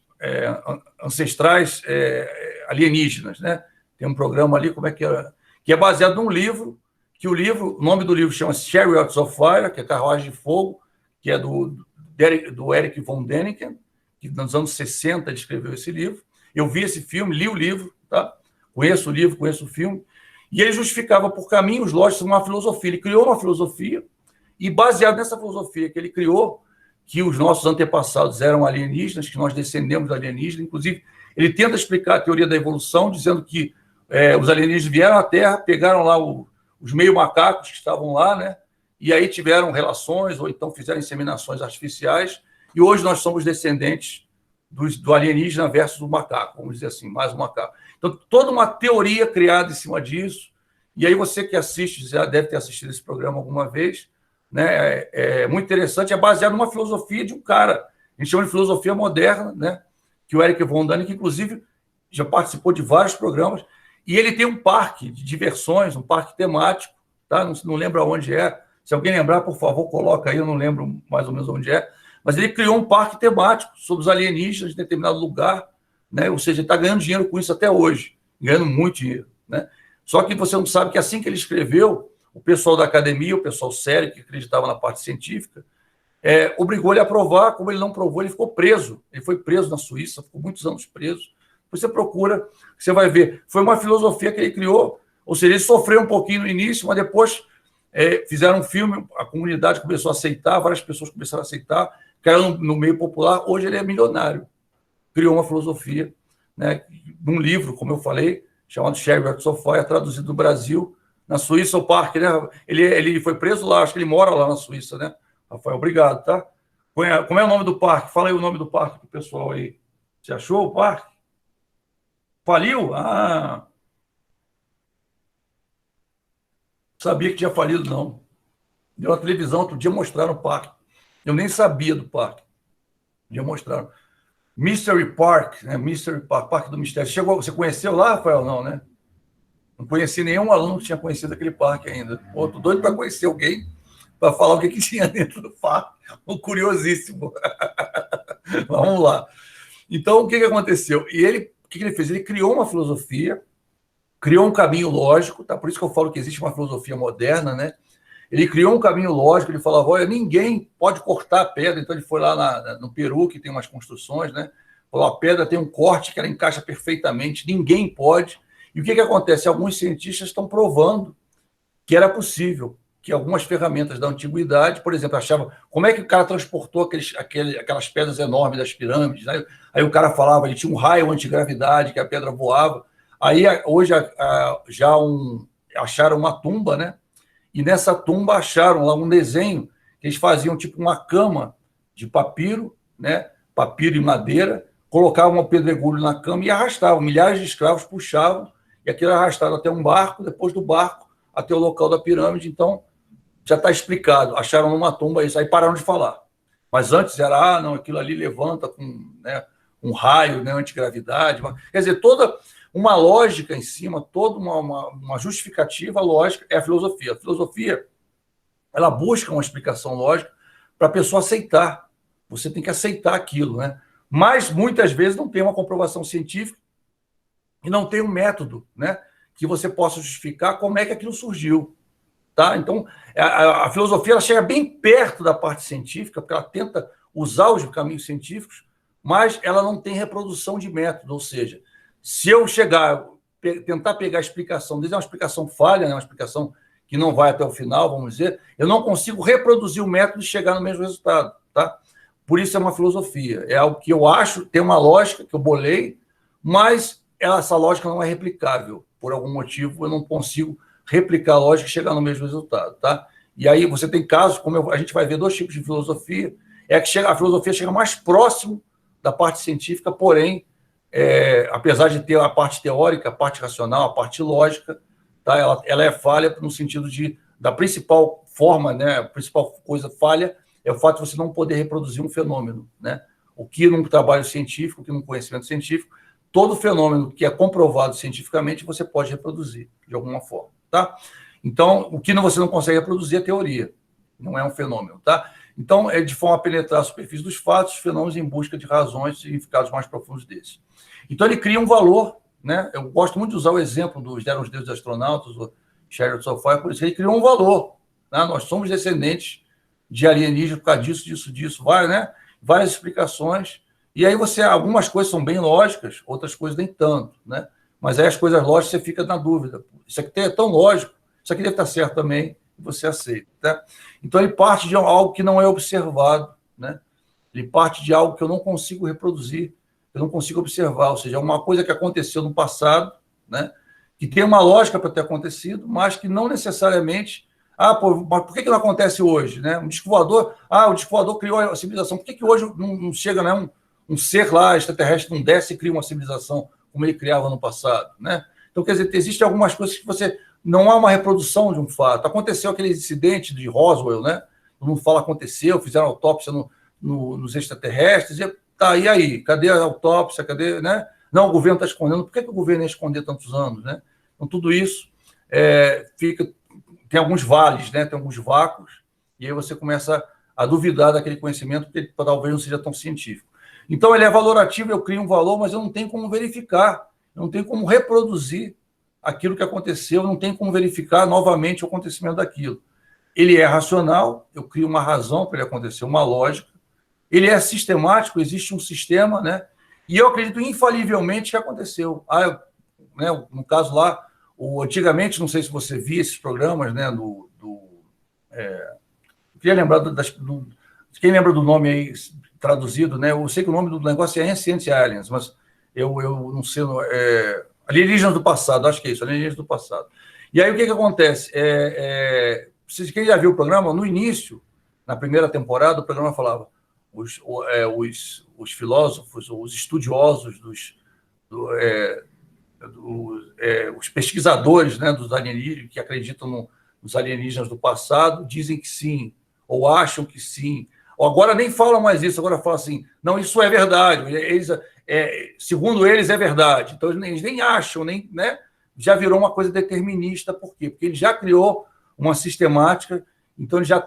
ancestrais alienígenas, né? Tem um programa ali, como é que é? Que é baseado num livro, o nome do livro chama Chariots of Fire, que é Carruagem de Fogo, que é do Erich von Däniken, que nos anos 60 ele escreveu esse livro. Eu vi esse filme, li o livro, tá? Conheço o livro, conheço o filme, e ele justificava por caminhos lógicos uma filosofia. Ele criou uma filosofia, e baseado nessa filosofia que ele criou, que os nossos antepassados eram alienígenas, que nós descendemos de alienígenas, inclusive ele tenta explicar a teoria da evolução, dizendo que os alienígenas vieram à Terra, pegaram lá os meio-macacos que estavam lá, né? E aí tiveram relações, ou então fizeram inseminações artificiais, e hoje nós somos descendentes do alienígena versus o macaco, vamos dizer assim, mais um macaco. Então, toda uma teoria criada em cima disso, e aí você que assiste, já deve ter assistido esse programa alguma vez, né? É muito interessante, é baseado numa filosofia de um cara, a gente chama de filosofia moderna, né? Que o Erich von Däniken, inclusive, já participou de vários programas, E ele tem um parque de diversões, um parque temático, tá? Não lembro aonde é. Se alguém lembrar, por favor, coloca aí, eu não lembro mais ou menos onde é. Mas ele criou um parque temático sobre os alienígenas em determinado lugar, né? Ou seja, ele está ganhando dinheiro com isso até hoje, ganhando muito dinheiro, né? Só que você não sabe que assim que ele escreveu, o pessoal da academia, o pessoal sério, que acreditava na parte científica, obrigou ele a provar. Como ele não provou, ele ficou preso. Ele foi preso na Suíça, ficou muitos anos preso. Você procura, você vai ver. Foi uma filosofia que ele criou, ou seja, ele sofreu um pouquinho no início, mas depois fizeram um filme, a comunidade começou a aceitar, várias pessoas começaram a aceitar, caiu no meio popular. Hoje ele é milionário. Criou uma filosofia, né, num livro, como eu falei, chamado Sherlock Sofia, traduzido do Brasil, na Suíça, o parque, né? Ele foi preso lá, acho que ele mora lá na Suíça, né? Rafael, obrigado, tá? Como é o nome do parque? Fala aí o nome do parque pro pessoal aí. Você achou o parque? Faliu? Ah, sabia que tinha falido, não. Deu na televisão, outro dia mostraram o parque. Eu nem sabia do parque. Um dia mostraram. Mystery Park, né? Mystery Park, Parque do Mistério. Você conheceu lá, Rafael? Não, né? Não conheci nenhum aluno que tinha conhecido aquele parque ainda. Pô, tô doido para conhecer alguém para falar o que tinha dentro do parque. Curiosíssimo. Vamos lá. Então, o que aconteceu? E ele, o que ele fez? Ele criou uma filosofia, criou um caminho lógico, tá? Por isso que eu falo que existe uma filosofia moderna, né? Ele criou um caminho lógico, ele falava, olha, ninguém pode cortar a pedra. Então ele foi lá no Peru, que tem umas construções, né? Falou, a pedra tem um corte que ela encaixa perfeitamente, ninguém pode. E o que acontece? Alguns cientistas estão provando que era possível, que algumas ferramentas da antiguidade, por exemplo, achavam como é que o cara transportou aquelas pedras enormes das pirâmides, né? Aí o cara falava, ele tinha um raio antigravidade, que a pedra voava. Aí hoje acharam uma tumba, né? E nessa tumba acharam lá um desenho que eles faziam tipo uma cama de papiro, né? Papiro e madeira, colocavam um pedregulho na cama e arrastavam. Milhares de escravos puxavam e aquilo era arrastado até um barco, depois do barco até o local da pirâmide. Então, já está explicado. Acharam numa tumba isso, aí pararam de falar. Mas antes era, não, aquilo ali levanta com, né, um raio, né, antigravidade. Quer dizer, toda uma lógica em cima, toda uma justificativa lógica é a filosofia. A filosofia, ela busca uma explicação lógica para a pessoa aceitar. Você tem que aceitar aquilo, né? Mas, muitas vezes, não tem uma comprovação científica e não tem um método, né, que você possa justificar como é que aquilo surgiu. Tá? Então, a filosofia ela chega bem perto da parte científica, porque ela tenta usar os caminhos científicos, mas ela não tem reprodução de método. Ou seja, se eu tentar pegar a explicação, desde uma explicação falha, né, uma explicação que não vai até o final, vamos dizer, eu não consigo reproduzir o método e chegar no mesmo resultado. Tá? Por isso é uma filosofia. É algo que eu acho, tem uma lógica que eu bolei, mas essa lógica não é replicável. Por algum motivo, eu não consigo replicar a lógica e chegar no mesmo resultado, tá? E aí você tem casos, como a gente vai ver dois tipos de filosofia, que a filosofia chega mais próximo da parte científica, porém, apesar de ter a parte teórica, a parte racional, a parte lógica, tá? Ela é falha no sentido da principal forma, né? A principal coisa falha é o fato de você não poder reproduzir um fenômeno, né? O que num trabalho científico, o que num conhecimento científico, todo fenômeno que é comprovado cientificamente você pode reproduzir de alguma forma. Tá? Então, o que você não consegue reproduzir é teoria, não é um fenômeno. Tá? Então, é de forma a penetrar a superfície dos fatos, fenômenos em busca de razões e significados mais profundos desses. Então, ele cria um valor, né? Eu gosto muito de usar o exemplo dos Eram os Deuses Astronautas, o Sherlock Sofia, por isso ele criou um valor. Né? Nós somos descendentes de alienígenas por causa disso, várias explicações. E aí algumas coisas são bem lógicas, outras coisas nem tanto, né? Mas aí as coisas lógicas você fica na dúvida. Isso aqui é tão lógico, isso aqui deve estar certo também, e você aceita. Tá? Então ele parte de algo que não é observado, né? Ele parte de algo que eu não consigo reproduzir, eu não consigo observar, ou seja, é uma coisa que aconteceu no passado, né? Que tem uma lógica para ter acontecido, mas que não necessariamente... mas por que não acontece hoje? Né? O disco voador criou a civilização. Por que hoje não chega, né, um ser lá extraterrestre, não desce e cria uma civilização como ele criava no passado, né? Então, quer dizer, existem algumas coisas que não há uma reprodução de um fato. Aconteceu aquele incidente de Roswell, né? Todo mundo fala aconteceu, fizeram autópsia nos extraterrestres, e aí? Cadê a autópsia? Cadê, né? Não, o governo está escondendo. Por que o governo ia esconder tantos anos, né? Então, tudo isso tem alguns vales, né? Tem alguns vácuos, e aí você começa a duvidar daquele conhecimento, porque ele talvez não seja tão científico. Então, ele é valorativo, eu crio um valor, mas eu não tenho como verificar, eu não tenho como reproduzir aquilo que aconteceu, eu não tenho como verificar novamente o acontecimento daquilo. Ele é racional, eu crio uma razão para ele acontecer, uma lógica. Ele é sistemático, existe um sistema, né? E eu acredito infalivelmente que aconteceu. Né, no caso lá, antigamente, não sei se você via esses programas, né? Eu queria lembrar quem lembra do nome aí traduzido, né? Eu sei que o nome do negócio é Ancient Aliens, mas eu não sei. Alienígenas do passado, acho que é isso, alienígenas do passado. E aí o que acontece? Quem já viu o programa, no início, na primeira temporada, o programa falava os filósofos, os estudiosos, os pesquisadores, né, dos alienígenas, que acreditam nos alienígenas do passado, dizem que sim, ou acham que sim. Ou agora nem falam mais isso, agora falam assim, não, isso é verdade, segundo eles é verdade. Então eles nem acham, né? Já virou uma coisa determinista. Por quê? Porque ele já criou uma sistemática, então ele já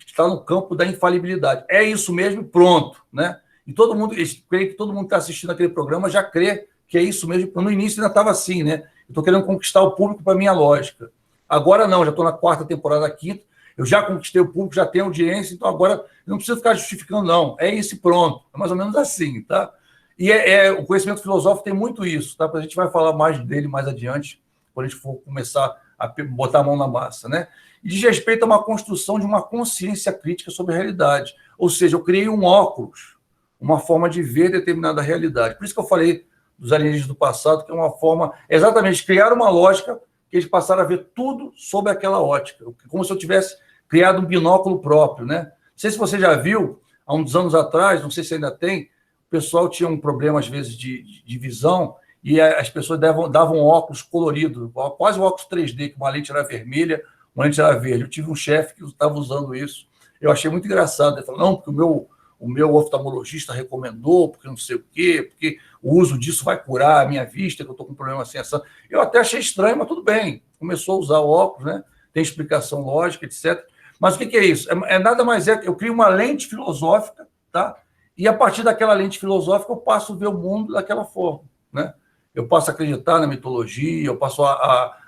está no campo da infalibilidade. É isso mesmo, pronto, né? E todo mundo, creio que todo mundo que está assistindo aquele programa já crê que é isso mesmo. No início ainda estava assim, né? Eu estou querendo conquistar o público para a minha lógica. Agora não, já estou na 4ª temporada, 5ª, eu já conquistei o público, já tenho audiência, então agora eu não preciso ficar justificando, não. É isso e pronto. É mais ou menos assim, tá? E o conhecimento filosófico tem muito isso, tá? A gente vai falar mais dele mais adiante, quando a gente for começar a botar a mão na massa, né? E diz respeito a uma construção de uma consciência crítica sobre a realidade. Ou seja, eu criei um óculos, uma forma de ver determinada realidade. Por isso que eu falei dos alienígenas do passado, que é uma forma, exatamente, criar uma lógica que eles passaram a ver tudo sob aquela ótica, como se eu tivesse criado um binóculo próprio, né? Não sei se você já viu, há uns anos atrás, não sei se ainda tem, o pessoal tinha um problema, às vezes, de visão, e as pessoas davam óculos coloridos, quase um óculos 3D, que uma lente era vermelha, uma lente era verde. Eu tive um chefe que estava usando isso. Eu achei muito engraçado. Ele falou, não, porque o meu oftalmologista recomendou, porque não sei o quê, porque o uso disso vai curar a minha vista, que eu estou com um problema assim, assim. Eu até achei estranho, mas tudo bem. Começou a usar o óculos, né? Tem explicação lógica, etc. Mas o que é isso? Nada mais que eu crio uma lente filosófica, tá? E a partir daquela lente filosófica eu passo a ver o mundo daquela forma, né? Eu passo a acreditar na mitologia, eu passo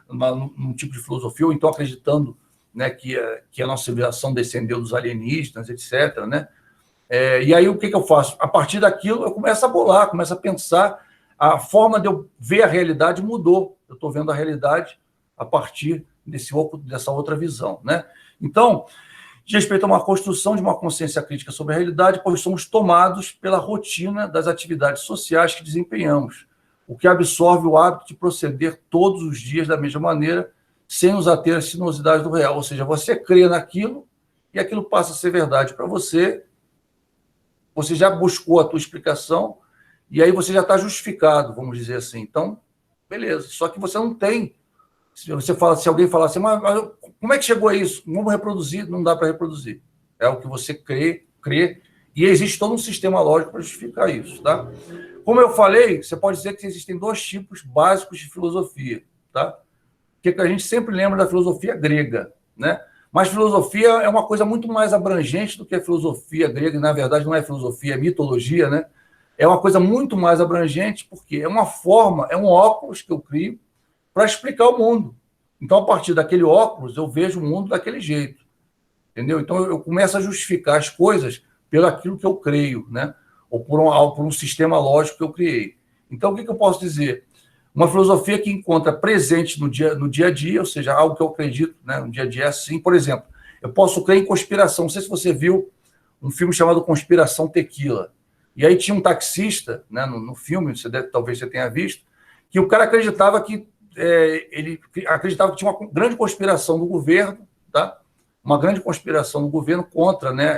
num tipo de filosofia, ou então acreditando, né, que a nossa civilização descendeu dos alienígenas, etc., né? E aí o que eu faço? A partir daquilo eu começo a bolar, começo a pensar, a forma de eu ver a realidade mudou. Eu estou vendo a realidade a partir dessa outra visão, né? Então, de respeito a uma construção de uma consciência crítica sobre a realidade, pois somos tomados pela rotina das atividades sociais que desempenhamos, o que absorve o hábito de proceder todos os dias da mesma maneira, sem nos ater às sinuosidades do real. Ou seja, você crê naquilo e aquilo passa a ser verdade para você, você já buscou a tua explicação e aí você já está justificado, vamos dizer assim. Então, beleza. Só que você não tem. Se alguém falar assim, mas como é que chegou a isso? Vamos reproduzir? Não dá para reproduzir. É o que você crê, e existe todo um sistema lógico para justificar isso, tá? Como eu falei, você pode dizer que existem 2 tipos básicos de filosofia, tá? Que a gente sempre lembra da filosofia grega, né? Mas filosofia é uma coisa muito mais abrangente do que a filosofia grega, e na verdade não é filosofia, é mitologia, né? É uma coisa muito mais abrangente, porque é uma forma, é um óculos que eu crio para explicar o mundo. Então, a partir daquele óculos, eu vejo o mundo daquele jeito, entendeu? Então, eu começo a justificar as coisas pelo aquilo que eu creio, né? Ou por um sistema lógico que eu criei. Então, o que eu posso dizer? Uma filosofia que encontra presente no dia a dia, ou seja, algo que eu acredito, né? No dia a dia é assim. Por exemplo, eu posso crer em conspiração. Não sei se você viu um filme chamado Conspiração Tequila. E aí tinha um taxista, né, no filme, talvez você tenha visto, que o cara acreditava que tinha uma grande conspiração do governo, tá? Uma grande conspiração do governo contra, né,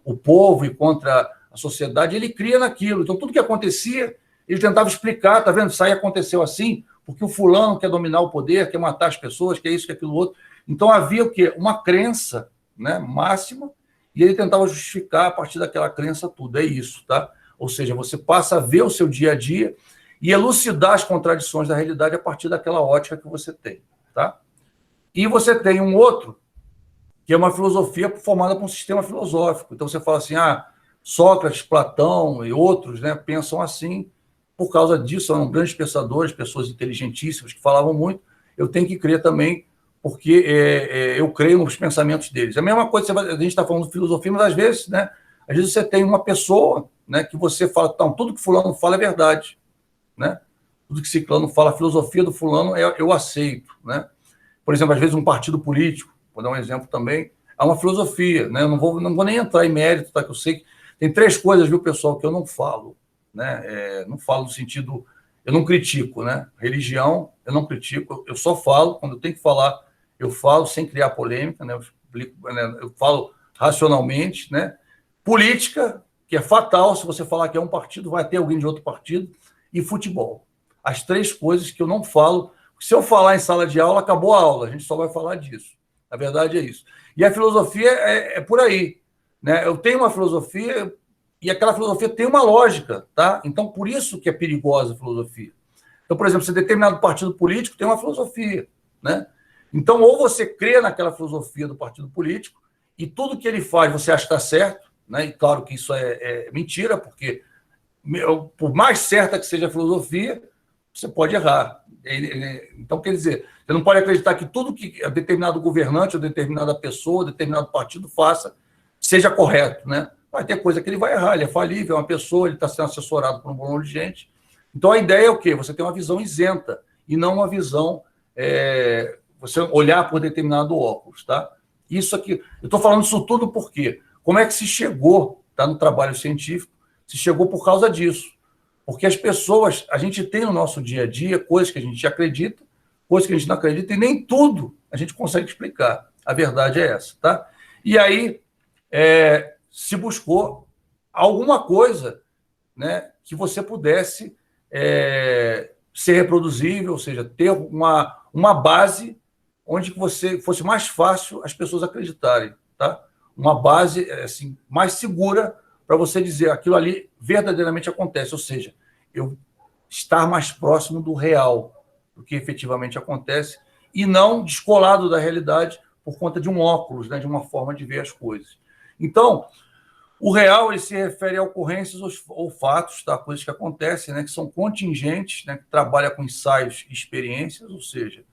o povo e contra a sociedade. Ele cria naquilo. Então, tudo que acontecia, ele tentava explicar, tá vendo? Isso aí aconteceu assim, porque o fulano quer dominar o poder, quer matar as pessoas, quer isso, quer aquilo outro. Então, havia o quê? Uma crença, né, máxima, e ele tentava justificar a partir daquela crença tudo. É isso, tá? Ou seja, você passa a ver o seu dia a dia e elucidar as contradições da realidade a partir daquela ótica que você tem, tá? E você tem um outro, que é uma filosofia formada por um sistema filosófico. Então, você fala assim, Sócrates, Platão e outros, né, pensam assim, por causa disso, eram grandes pensadores, pessoas inteligentíssimas que falavam muito, eu tenho que crer também, porque eu creio nos pensamentos deles. É a mesma coisa, a gente está falando de filosofia, mas às vezes você tem uma pessoa, né, que você fala, então, tudo que fulano fala é verdade, né? Tudo que ciclano fala, a filosofia do fulano eu aceito, né? Por exemplo, às vezes um partido político, vou dar um exemplo também, há uma filosofia, né? Eu não vou nem entrar em mérito, tá? Que eu sei que tem 3 coisas, viu, pessoal, que eu não falo, né? Não falo no sentido, eu não critico, né? Religião, eu não critico, eu só falo, quando eu tenho que falar, eu falo sem criar polêmica, né? Eu falo racionalmente, né? Política, que é fatal, se você falar que é um partido, vai ter alguém de outro partido, e futebol. As 3 coisas que eu não falo. Se eu falar em sala de aula, acabou a aula, a gente só vai falar disso. A verdade é isso. E a filosofia é por aí, né? Eu tenho uma filosofia e aquela filosofia tem uma lógica, tá? Então, por isso que é perigosa a filosofia. Então, por exemplo, se determinado partido político tem uma filosofia, né? Então, ou você crê naquela filosofia do partido político e tudo que ele faz você acha que está certo, né? E claro que isso é mentira, porque por mais certa que seja a filosofia, você pode errar. Então, quer dizer, você não pode acreditar que tudo que determinado governante, ou determinada pessoa, ou determinado partido faça seja correto, né? Vai ter coisa que ele vai errar, ele é falível, é uma pessoa, ele está sendo assessorado por um monte de gente. Então, a ideia é o quê? Você tem uma visão isenta e não uma visão, você olhar por determinado óculos, tá? Isso aqui, eu estou falando isso tudo por quê? Como é que se chegou, tá, no trabalho científico, se chegou por causa disso. Porque as pessoas, a gente tem no nosso dia a dia coisas que a gente acredita, coisas que a gente não acredita, e nem tudo a gente consegue explicar. A verdade é essa, tá? E aí se buscou alguma coisa, né, que você pudesse ser reproduzível, ou seja, ter uma base onde você fosse mais fácil as pessoas acreditarem, tá? Uma base assim, mais segura para você dizer aquilo ali verdadeiramente acontece, ou seja, eu estar mais próximo do real, do que efetivamente acontece, e não descolado da realidade por conta de um óculos, né, de uma forma de ver as coisas. Então, o real ele se refere a ocorrências ou fatos, tá, coisas que acontecem, né, que são contingentes, né, que trabalha com ensaios e experiências, ou seja,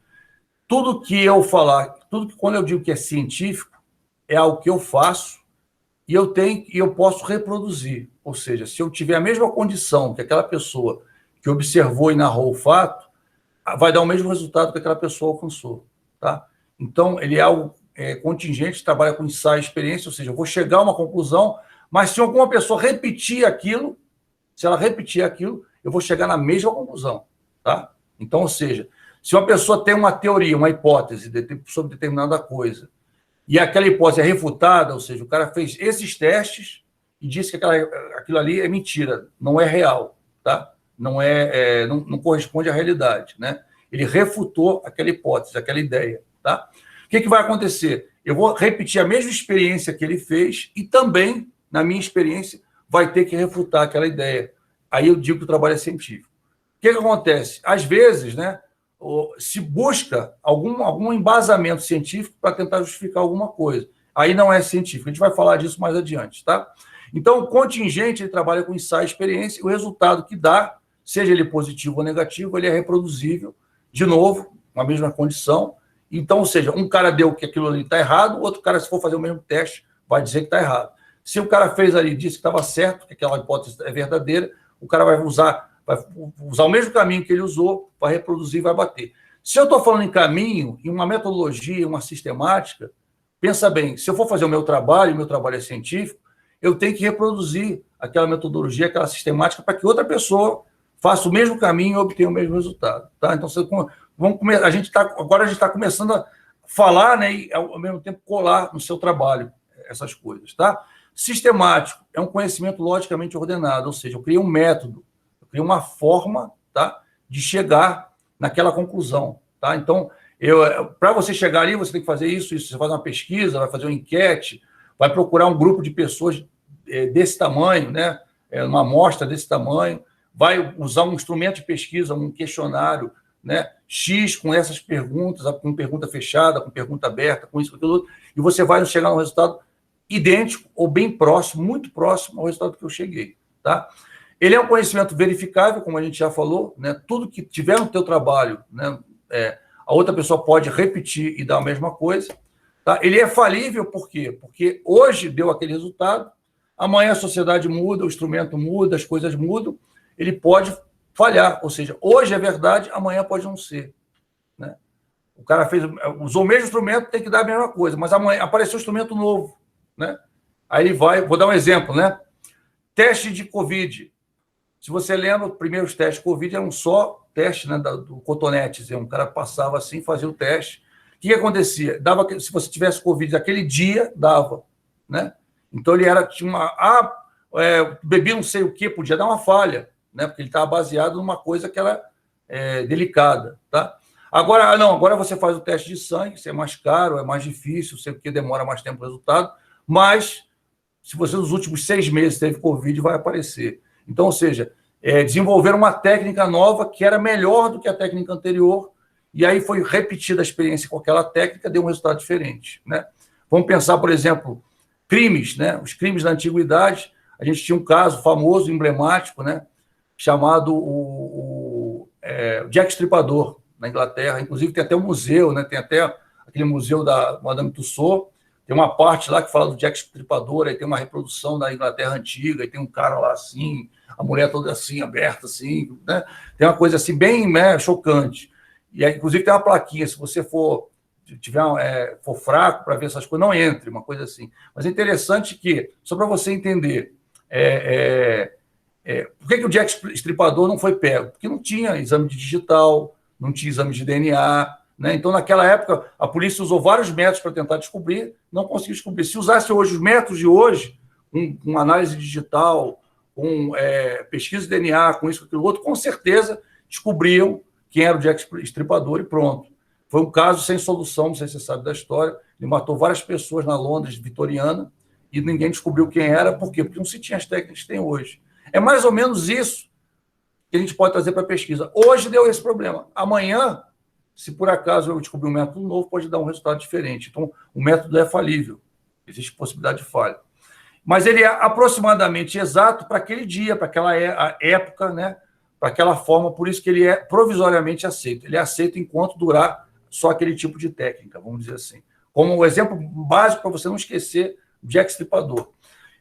tudo que eu falar, tudo que quando eu digo que é científico, é algo que eu faço, e eu posso reproduzir. Ou seja, se eu tiver a mesma condição que aquela pessoa que observou e narrou o fato, vai dar o mesmo resultado que aquela pessoa alcançou. Tá? Então, ele é algo contingente, trabalha com ensaio e experiência, ou seja, eu vou chegar a uma conclusão, mas se alguma pessoa repetir aquilo, se ela repetir aquilo, eu vou chegar na mesma conclusão. Tá? Então, ou seja, se uma pessoa tem uma teoria, uma hipótese sobre determinada coisa, e aquela hipótese é refutada, ou seja, o cara fez esses testes e disse que aquilo ali é mentira, não é real, tá? Não corresponde à realidade, né? Ele refutou aquela hipótese, aquela ideia, tá? O que vai acontecer? Eu vou repetir a mesma experiência que ele fez e também, na minha experiência, vai ter que refutar aquela ideia. Aí eu digo que o trabalho é científico. O que acontece? Às vezes, né, se busca algum embasamento científico para tentar justificar alguma coisa. Aí não é científico. A gente vai falar disso mais adiante, tá? Então, o contingente ele trabalha com ensaio e experiência, e o resultado que dá, seja ele positivo ou negativo, ele é reproduzível, de novo, com a mesma condição. Então, ou seja, um cara deu que aquilo ali está errado, o outro cara, se for fazer o mesmo teste, vai dizer que está errado. Se o cara fez ali e disse que estava certo, que aquela hipótese é verdadeira, o cara vai usar o mesmo caminho que ele usou, vai reproduzir e vai bater. Se eu estou falando em caminho, em uma metodologia, uma sistemática, pensa bem, se eu for fazer o meu trabalho é científico, eu tenho que reproduzir aquela metodologia, aquela sistemática, para que outra pessoa faça o mesmo caminho e obtenha o mesmo resultado. Tá? Então, agora a gente está começando a falar, né, e ao mesmo tempo colar no seu trabalho essas coisas. Tá? Sistemático é um conhecimento logicamente ordenado, ou seja, eu criei um método, cria uma forma, tá, de chegar naquela conclusão. Tá? Então, para você chegar ali, você tem que fazer isso. Você faz uma pesquisa, vai fazer uma enquete, vai procurar um grupo de pessoas desse tamanho, né, uma amostra desse tamanho, vai usar um instrumento de pesquisa, um questionário, né, X com essas perguntas, com pergunta fechada, com pergunta aberta, com isso, com aquilo outro, e você vai chegar a um resultado idêntico ou bem próximo, muito próximo ao resultado que eu cheguei, tá? Ele é um conhecimento verificável, como a gente já falou, né? Tudo que tiver no teu trabalho, né, a outra pessoa pode repetir e dar a mesma coisa, tá? Ele é falível, por quê? Porque hoje deu aquele resultado, amanhã a sociedade muda, o instrumento muda, as coisas mudam, ele pode falhar, ou seja, hoje é verdade, amanhã pode não ser, né? O cara usou o mesmo instrumento, tem que dar a mesma coisa, mas amanhã apareceu um instrumento novo, né? Aí ele vai, vou dar um exemplo, né? Teste de Covid. Se você lembra, os primeiros testes de Covid eram só teste, né, do cotonete, um cara passava assim, fazia o teste. O que acontecia? Se você tivesse Covid aquele dia, dava, né? Então ele bebia não sei o que, podia dar uma falha, né? Porque ele estava baseado numa coisa que era delicada, tá? Agora você faz o teste de sangue, isso é mais caro, é mais difícil, sei que demora mais tempo o resultado, mas se você nos últimos 6 meses teve Covid, vai aparecer. Então, ou seja, desenvolver uma técnica nova que era melhor do que a técnica anterior, e aí foi repetida a experiência com aquela técnica, deu um resultado diferente, né? Vamos pensar, por exemplo, crimes, né? Os crimes da antiguidade, a gente tinha um caso famoso, emblemático, né? Chamado o Jack Stripador, na Inglaterra. Inclusive, tem até um museu, né? Tem até aquele museu da Madame Tussauds, tem uma parte lá que fala do Jack Stripador, aí tem uma reprodução da Inglaterra antiga, aí tem um cara lá assim, a mulher toda assim, aberta assim, né? Tem uma coisa assim bem, né, chocante. E aí, inclusive, tem uma plaquinha, se você for fraco para ver essas coisas, não entre, uma coisa assim. Mas é interessante que, só para você entender, por que o Jack Stripador não foi pego? Porque não tinha exame de digital, não tinha exame de DNA, né? Então, naquela época, a polícia usou vários métodos para tentar descobrir, não conseguiu descobrir. Se usasse hoje os métodos de hoje, com análise digital, com pesquisa de DNA, com isso, com aquilo outro, com certeza descobriam quem era o Jack Stripador e pronto. Foi um caso sem solução, não sei se você sabe da história, ele matou várias pessoas na Londres vitoriana e ninguém descobriu quem era, por quê? Porque não se tinha as técnicas que tem hoje. É mais ou menos isso que a gente pode trazer para a pesquisa. Hoje deu esse problema. Amanhã, se por acaso eu descobrir um método novo, pode dar um resultado diferente. Então, o método é falível. Existe possibilidade de falha. Mas ele é aproximadamente exato para aquele dia, para aquela época, né? Para aquela forma, por isso que ele é provisoriamente aceito. Ele é aceito enquanto durar só aquele tipo de técnica, vamos dizer assim. Como um exemplo básico para você não esquecer Jack Stripador.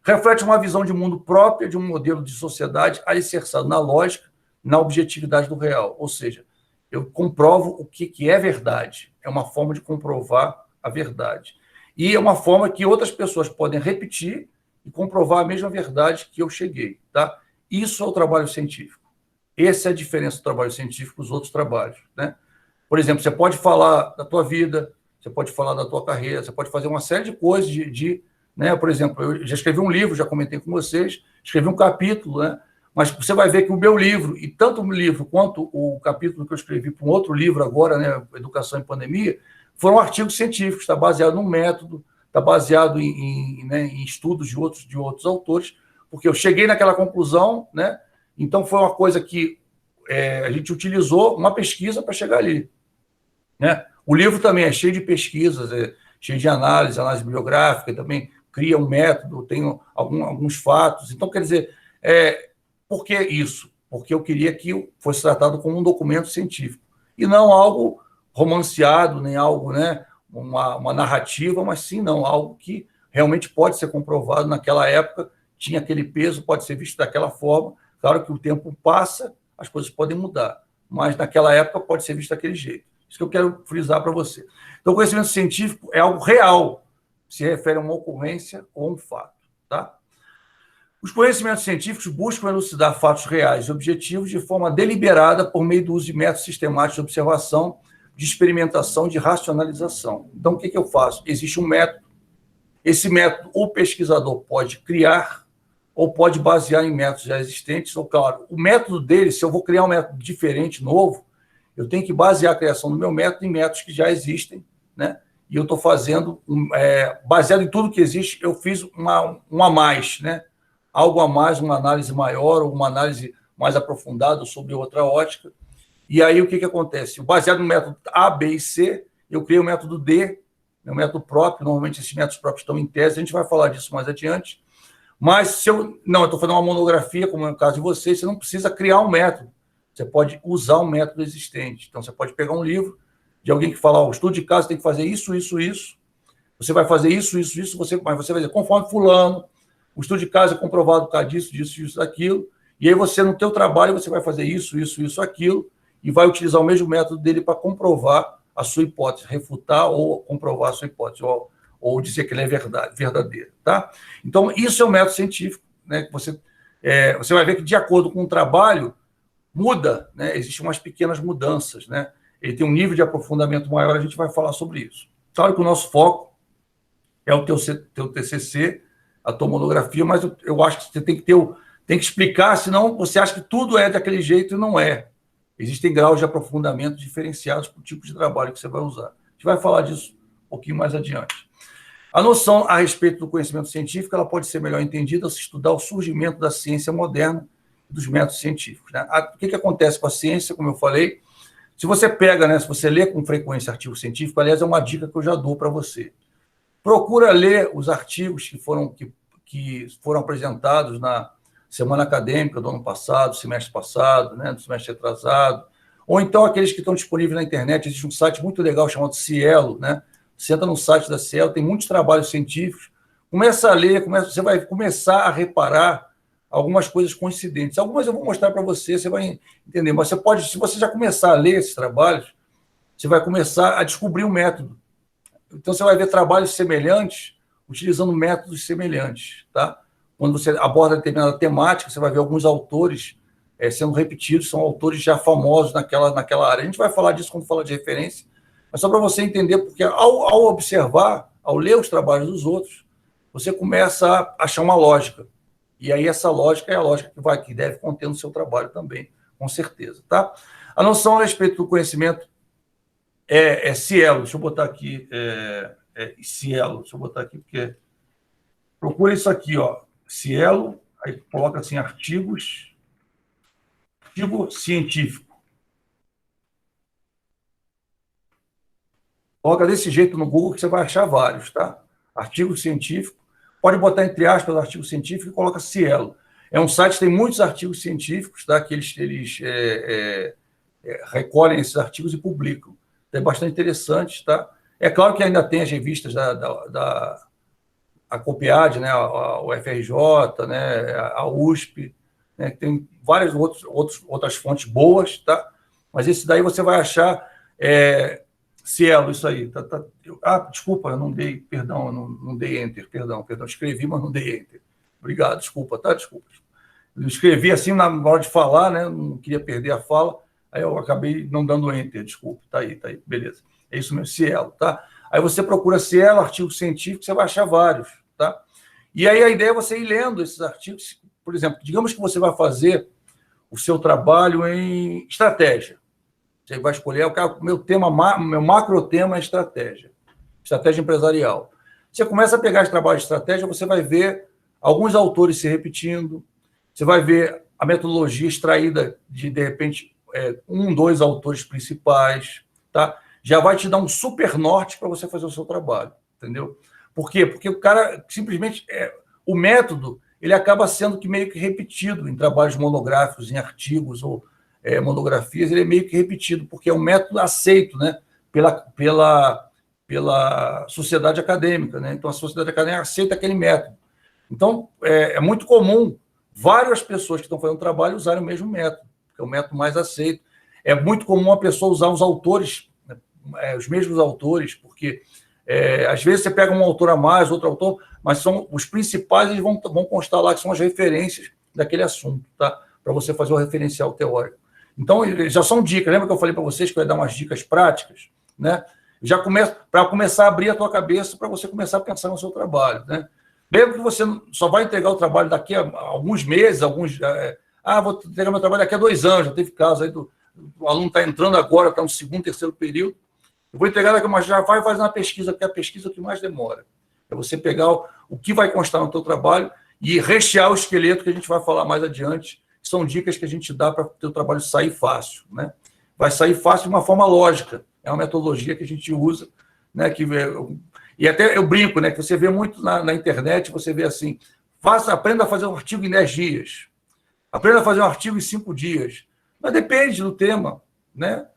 Reflete uma visão de mundo própria, de um modelo de sociedade alicerçado na lógica, na objetividade do real. Ou seja, eu comprovo o que é verdade. É uma forma de comprovar a verdade. E é uma forma que outras pessoas podem repetir e comprovar a mesma verdade que eu cheguei. Tá? Isso é o trabalho científico. Essa é a diferença do trabalho científico dos outros trabalhos, né? Por exemplo, você pode falar da tua vida, você pode falar da tua carreira, você pode fazer uma série de coisas né? Por exemplo, eu já escrevi um livro, já comentei com vocês, escrevi um capítulo, né? Mas você vai ver que o meu livro, e tanto o livro quanto o capítulo que eu escrevi para um outro livro agora, né, Educação em Pandemia, foram artigos científicos, está baseado num método, está baseado em estudos de outros autores, porque eu cheguei naquela conclusão, né? Então foi uma coisa que a gente utilizou uma pesquisa para chegar ali, né? O livro também é cheio de pesquisas, cheio de análise bibliográfica, também cria um método, tem alguns fatos. Então, quer dizer, por que isso? Porque eu queria que fosse tratado como um documento científico, e não algo romanceado, nem algo, né, uma narrativa, mas sim não, algo que realmente pode ser comprovado naquela época, tinha aquele peso, pode ser visto daquela forma. Claro que o tempo passa, as coisas podem mudar, mas naquela época pode ser visto daquele jeito. Isso que eu quero frisar para você. Então, o conhecimento científico é algo real, se refere a uma ocorrência ou um fato, tá? Os conhecimentos científicos buscam elucidar fatos reais e objetivos de forma deliberada por meio do uso de métodos sistemáticos de observação, de experimentação, de racionalização. Então, o que eu faço? Existe um método. Esse método o pesquisador pode criar ou pode basear em métodos já existentes. Ou, claro, o método dele, se eu vou criar um método diferente, novo, eu tenho que basear a criação do meu método em métodos que já existem, né? E eu estou fazendo, baseado em tudo que existe, eu fiz um a mais, né? Algo a mais, uma análise maior, ou uma análise mais aprofundado sobre outra ótica. E aí, o que acontece? Baseado no método A, B e C, eu criei o método D, meu método próprio. Normalmente, esses métodos próprios estão em tese, a gente vai falar disso mais adiante. Mas, se eu estou fazendo uma monografia, como é o caso de vocês, você não precisa criar um método. Você pode usar um método existente. Então, você pode pegar um livro de alguém que fala, o estudo de caso tem que fazer isso, isso, isso. Você vai fazer isso, isso, isso, mas você vai dizer, conforme fulano, o estudo de caso é comprovado por causa disso, disso, disso, daquilo. E aí você, no teu trabalho, você vai fazer isso, isso, isso, aquilo, e vai utilizar o mesmo método dele para comprovar a sua hipótese, refutar ou comprovar a sua hipótese, ou dizer que ela é verdadeira, tá? Então, isso é um método científico, né? Que você vai ver que, de acordo com o trabalho, muda, né? Existem umas pequenas mudanças, né? Ele tem um nível de aprofundamento maior, a gente vai falar sobre isso. Claro que o nosso foco é o teu TCC, a tua monografia, mas eu acho que você tem que explicar, senão você acha que tudo é daquele jeito e não é. Existem graus de aprofundamento diferenciados para o tipo de trabalho que você vai usar. A gente vai falar disso um pouquinho mais adiante. A noção a respeito do conhecimento científico ela pode ser melhor entendida ao se estudar o surgimento da ciência moderna e dos métodos científicos, né? O que acontece com a ciência, como eu falei? Se você pega, né, se você lê com frequência artigo científico, aliás, é uma dica que eu já dou para você. Procura ler os artigos que foram apresentados na semana acadêmica do ano passado, semestre passado, né, do semestre retrasado, ou então aqueles que estão disponíveis na internet. Existe um site muito legal chamado Cielo, né? Você entra no site da Cielo, tem muitos trabalhos científicos, começa a ler, você vai começar a reparar algumas coisas coincidentes. Algumas eu vou mostrar para você, você vai entender, mas se você já começar a ler esses trabalhos, você vai começar a descobrir um método. Então, você vai ver trabalhos semelhantes utilizando métodos semelhantes, tá? Quando você aborda determinada temática, você vai ver alguns autores sendo repetidos, são autores já famosos naquela área. A gente vai falar disso quando falar de referência, mas só para você entender, porque ao observar, ao ler os trabalhos dos outros, você começa a achar uma lógica. E aí essa lógica é a lógica que deve conter no seu trabalho também, com certeza, tá? A noção a respeito do conhecimento é Cielo. Deixa eu botar aqui, Cielo. Deixa eu botar aqui, porque... Procura isso aqui, ó. Cielo, aí coloca assim, artigo científico. Coloca desse jeito no Google que você vai achar vários, tá? Artigo científico. Pode botar entre aspas artigo científico e coloca Cielo. É um site que tem muitos artigos científicos, tá? Que eles recolhem esses artigos e publicam. É bastante interessante, tá? É claro que ainda tem as revistas a COPEAD, né? A UFRJ, né? A USP, né? Tem várias outras fontes boas, tá? Mas esse daí você vai achar Cielo, isso aí. Desculpa, eu não dei, perdão, eu não dei enter, perdão, escrevi, mas não dei enter. Obrigado, desculpa, tá? Desculpa. Eu escrevi assim na hora de falar, né? Não queria perder a fala, aí eu acabei não dando enter, desculpa. Tá aí, beleza. É isso mesmo, Cielo, tá? Aí você procura Cielo, artigo científico, você vai achar vários, tá? E aí a ideia é você ir lendo esses artigos. Por exemplo, digamos que você vai fazer o seu trabalho em estratégia. Você vai escolher, meu macro tema é estratégia empresarial. Você começa a pegar esse trabalho de estratégia, você vai ver alguns autores se repetindo, você vai ver a metodologia extraída de repente, 2 autores principais, tá? Já vai te dar um super norte para você fazer o seu trabalho, entendeu? Por quê? Porque o cara simplesmente... o método, ele acaba sendo meio que repetido em trabalhos monográficos, em artigos ou monografias, ele é meio que repetido, porque é um método aceito, né, pela sociedade acadêmica, né? Então, a sociedade acadêmica aceita aquele método. Então, é muito comum várias pessoas que estão fazendo trabalho usarem o mesmo método, que é o método mais aceito. É muito comum a pessoa usar os autores, os mesmos autores, porque às vezes você pega um autor a mais, outro autor, mas são os principais, eles vão constar lá que são as referências daquele assunto, tá? Para você fazer o referencial teórico. Então, já são dicas. Lembra que eu falei para vocês que eu ia dar umas dicas práticas, né? Já para começar a abrir a tua cabeça para você começar a pensar no seu trabalho, né? Lembra que você só vai entregar o trabalho daqui a alguns meses, vou entregar meu trabalho daqui a 2 anos. Já teve caso aí do aluno está entrando agora, está no 2º, 3º período. Eu vou entregar daqui, mas já vai fazer uma pesquisa, que é a pesquisa que mais demora. É você pegar o que vai constar no teu trabalho e rechear o esqueleto, que a gente vai falar mais adiante. são dicas que a gente dá para o teu trabalho sair fácil, né? Vai sair fácil de uma forma lógica. É uma metodologia que a gente usa, né? E até eu brinco, né? Que você vê muito na internet, você vê assim, aprenda a fazer um artigo em 10 dias. Aprenda a fazer um artigo em 5 dias. Mas depende do tema, né?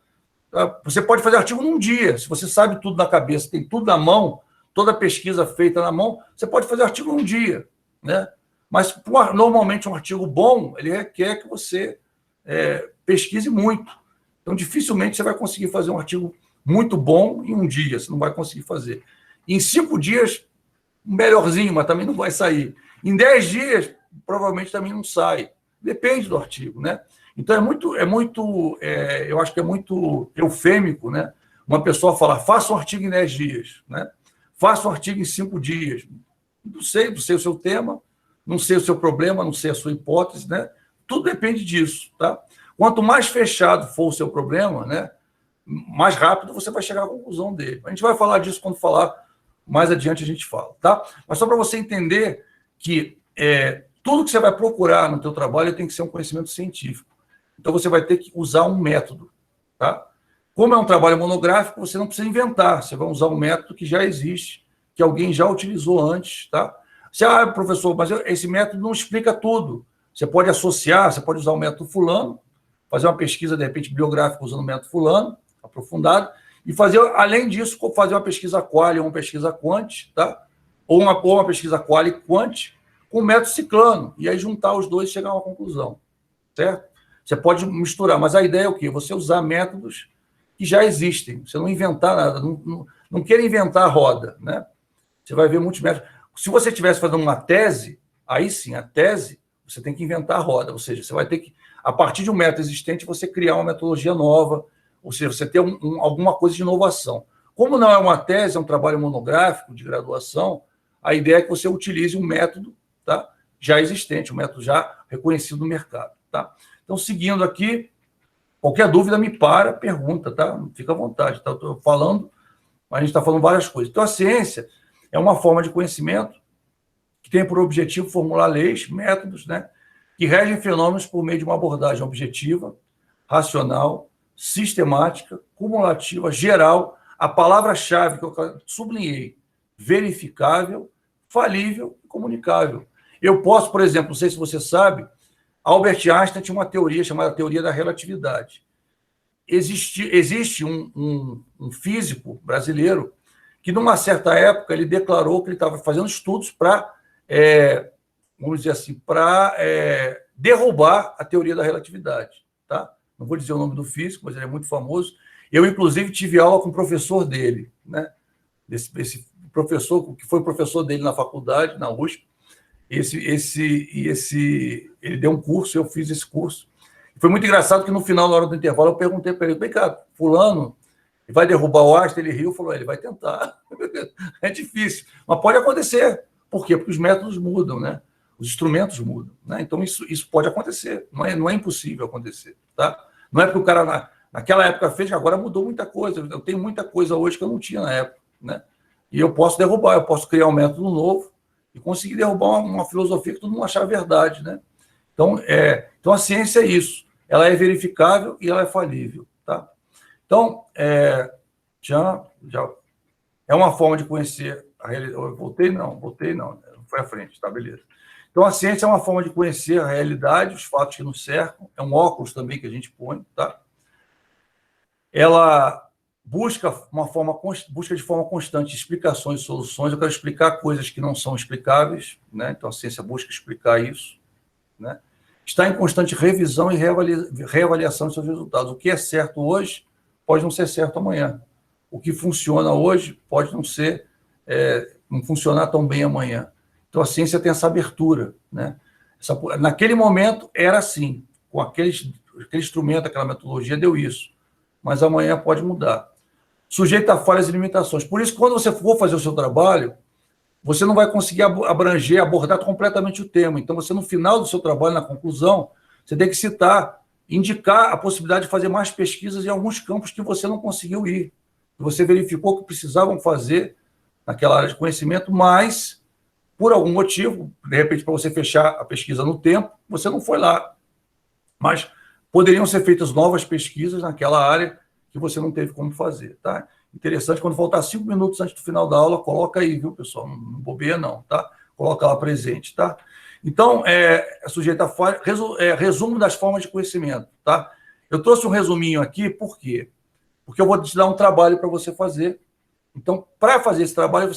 Você pode fazer artigo num dia. Se você sabe tudo na cabeça, tem tudo na mão, toda a pesquisa feita na mão, você pode fazer artigo num dia, né? Mas, normalmente, um artigo bom, ele requer que você pesquise muito. Então, dificilmente você vai conseguir fazer um artigo muito bom em um dia. Você não vai conseguir fazer. Em 5 dias, melhorzinho, mas também não vai sair. Em 10 dias, provavelmente também não sai. Depende do artigo, né? Então, eu acho que é muito eufêmico, né? Uma pessoa falar, faça um artigo em 10 dias, né? Faça um artigo em 5 dias. Não sei o seu tema, não sei o seu problema, não sei a sua hipótese, né? Tudo depende disso, tá? Quanto mais fechado for o seu problema, né? Mais rápido você vai chegar à conclusão dele. A gente vai falar disso quando falar mais adiante, a gente fala, tá? Mas só para você entender que tudo que você vai procurar no teu trabalho tem que ser um conhecimento científico. Então, você vai ter que usar um método, tá? Como é um trabalho monográfico, você não precisa inventar. Você vai usar um método que já existe, que alguém já utilizou antes, tá? Professor, mas esse método não explica tudo. Você pode associar, você pode usar o método fulano, fazer uma pesquisa, de repente, biográfica usando o método fulano, aprofundado, e fazer, além disso, fazer uma pesquisa quali ou uma pesquisa quant, tá? Ou uma pesquisa quali quant com o método ciclano, e aí juntar os dois e chegar a uma conclusão, certo? Você pode misturar, mas a ideia é o quê? Você usar métodos que já existem, você não inventar nada, não queira inventar a roda, né? Você vai ver muitos métodos. Se você estivesse fazendo uma tese, aí sim, a tese, você tem que inventar a roda, ou seja, você vai ter que, a partir de um método existente, você criar uma metodologia nova, ou seja, você ter alguma coisa de inovação. Como não é uma tese, é um trabalho monográfico de graduação, a ideia é que você utilize um método, tá? Já existente, um método já reconhecido no mercado, tá? Então, seguindo aqui, qualquer dúvida me pergunta, tá? Fica à vontade, tá? Eu estou falando, mas a gente está falando várias coisas. Então, a ciência é uma forma de conhecimento que tem por objetivo formular leis, métodos, né, que regem fenômenos por meio de uma abordagem objetiva, racional, sistemática, cumulativa, geral. A palavra-chave que eu sublinhei, verificável, falível e comunicável. Eu posso, por exemplo, não sei se você sabe, Albert Einstein tinha uma teoria chamada teoria da relatividade. Existe um físico brasileiro que, numa certa época, ele declarou que ele estava fazendo estudos para, vamos dizer assim, para derrubar a teoria da relatividade. Tá? Não vou dizer o nome do físico, mas ele é muito famoso. Eu, inclusive, tive aula com o professor dele, né? Esse professor, que foi professor dele na faculdade, na USP. Ele deu um curso, eu fiz esse curso. Foi muito engraçado que, no final, na hora do intervalo, eu perguntei para ele, vem cá, fulano vai derrubar o Einstein? Ele riu e falou, ele vai tentar. É difícil, mas pode acontecer. Por quê? Porque os métodos mudam, né? Os instrumentos mudam, né? Então, isso pode acontecer, não é impossível acontecer, tá? Não é porque o cara, naquela época, fez, que agora mudou muita coisa. Eu tenho muita coisa hoje que eu não tinha na época, né? E eu posso derrubar, eu posso criar um método novo e conseguir derrubar uma filosofia que todo mundo achava verdade, né? Então, a ciência é isso. Ela é verificável e ela é falível, tá? Então, já é uma forma de conhecer a realidade. Voltei não, foi à frente, tá, beleza. Então, a ciência é uma forma de conhecer a realidade, os fatos que nos cercam, é um óculos também que a gente põe, tá? Ela busca de forma constante explicações e soluções. Eu quero explicar coisas que não são explicáveis, né? Então, a ciência busca explicar isso, né? Está em constante revisão e reavaliação de seus resultados. O que é certo hoje pode não ser certo amanhã. O que funciona hoje pode não funcionar tão bem amanhã. Então, a ciência tem essa abertura, né? Naquele momento, era assim. Com aquele instrumento, aquela metodologia, deu isso. Mas amanhã pode mudar. Sujeito a falhas e limitações. Por isso, quando você for fazer o seu trabalho, você não vai conseguir abordar completamente o tema. Então, você, no final do seu trabalho, na conclusão, você tem que indicar a possibilidade de fazer mais pesquisas em alguns campos que você não conseguiu ir. Que você verificou que precisavam fazer naquela área de conhecimento, mas, por algum motivo, de repente, para você fechar a pesquisa no tempo, você não foi lá. Mas poderiam ser feitas novas pesquisas naquela área que você não teve como fazer, tá? Interessante, quando faltar 5 minutos antes do final da aula, coloca aí, viu, pessoal? Não bobeia não, tá? Coloca lá presente, tá? Então, é sujeito a falha, resumo das formas de conhecimento, tá? Eu trouxe um resuminho aqui, por quê? Porque eu vou te dar um trabalho para você fazer. Então, para fazer esse trabalho,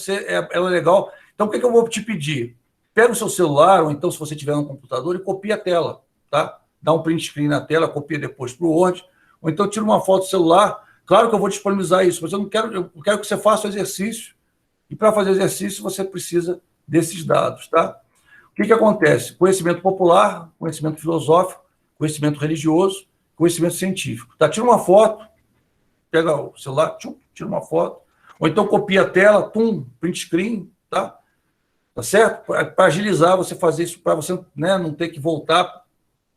é legal. Então, o que eu vou te pedir? Pega o seu celular, ou então, se você tiver no computador, e copia a tela, tá? Dá um print screen na tela, copia depois para o Word, ou então tira uma foto do celular. Claro que eu vou disponibilizar isso, mas eu quero que você faça o exercício, e para fazer exercício, você precisa desses dados, tá? O que acontece? Conhecimento popular, conhecimento filosófico, conhecimento religioso, conhecimento científico. Tá? Tira uma foto, pega o celular, tira uma foto, ou então copia a tela, print screen, tá? Tá certo? Para agilizar, você fazer isso, para você, né, não ter que voltar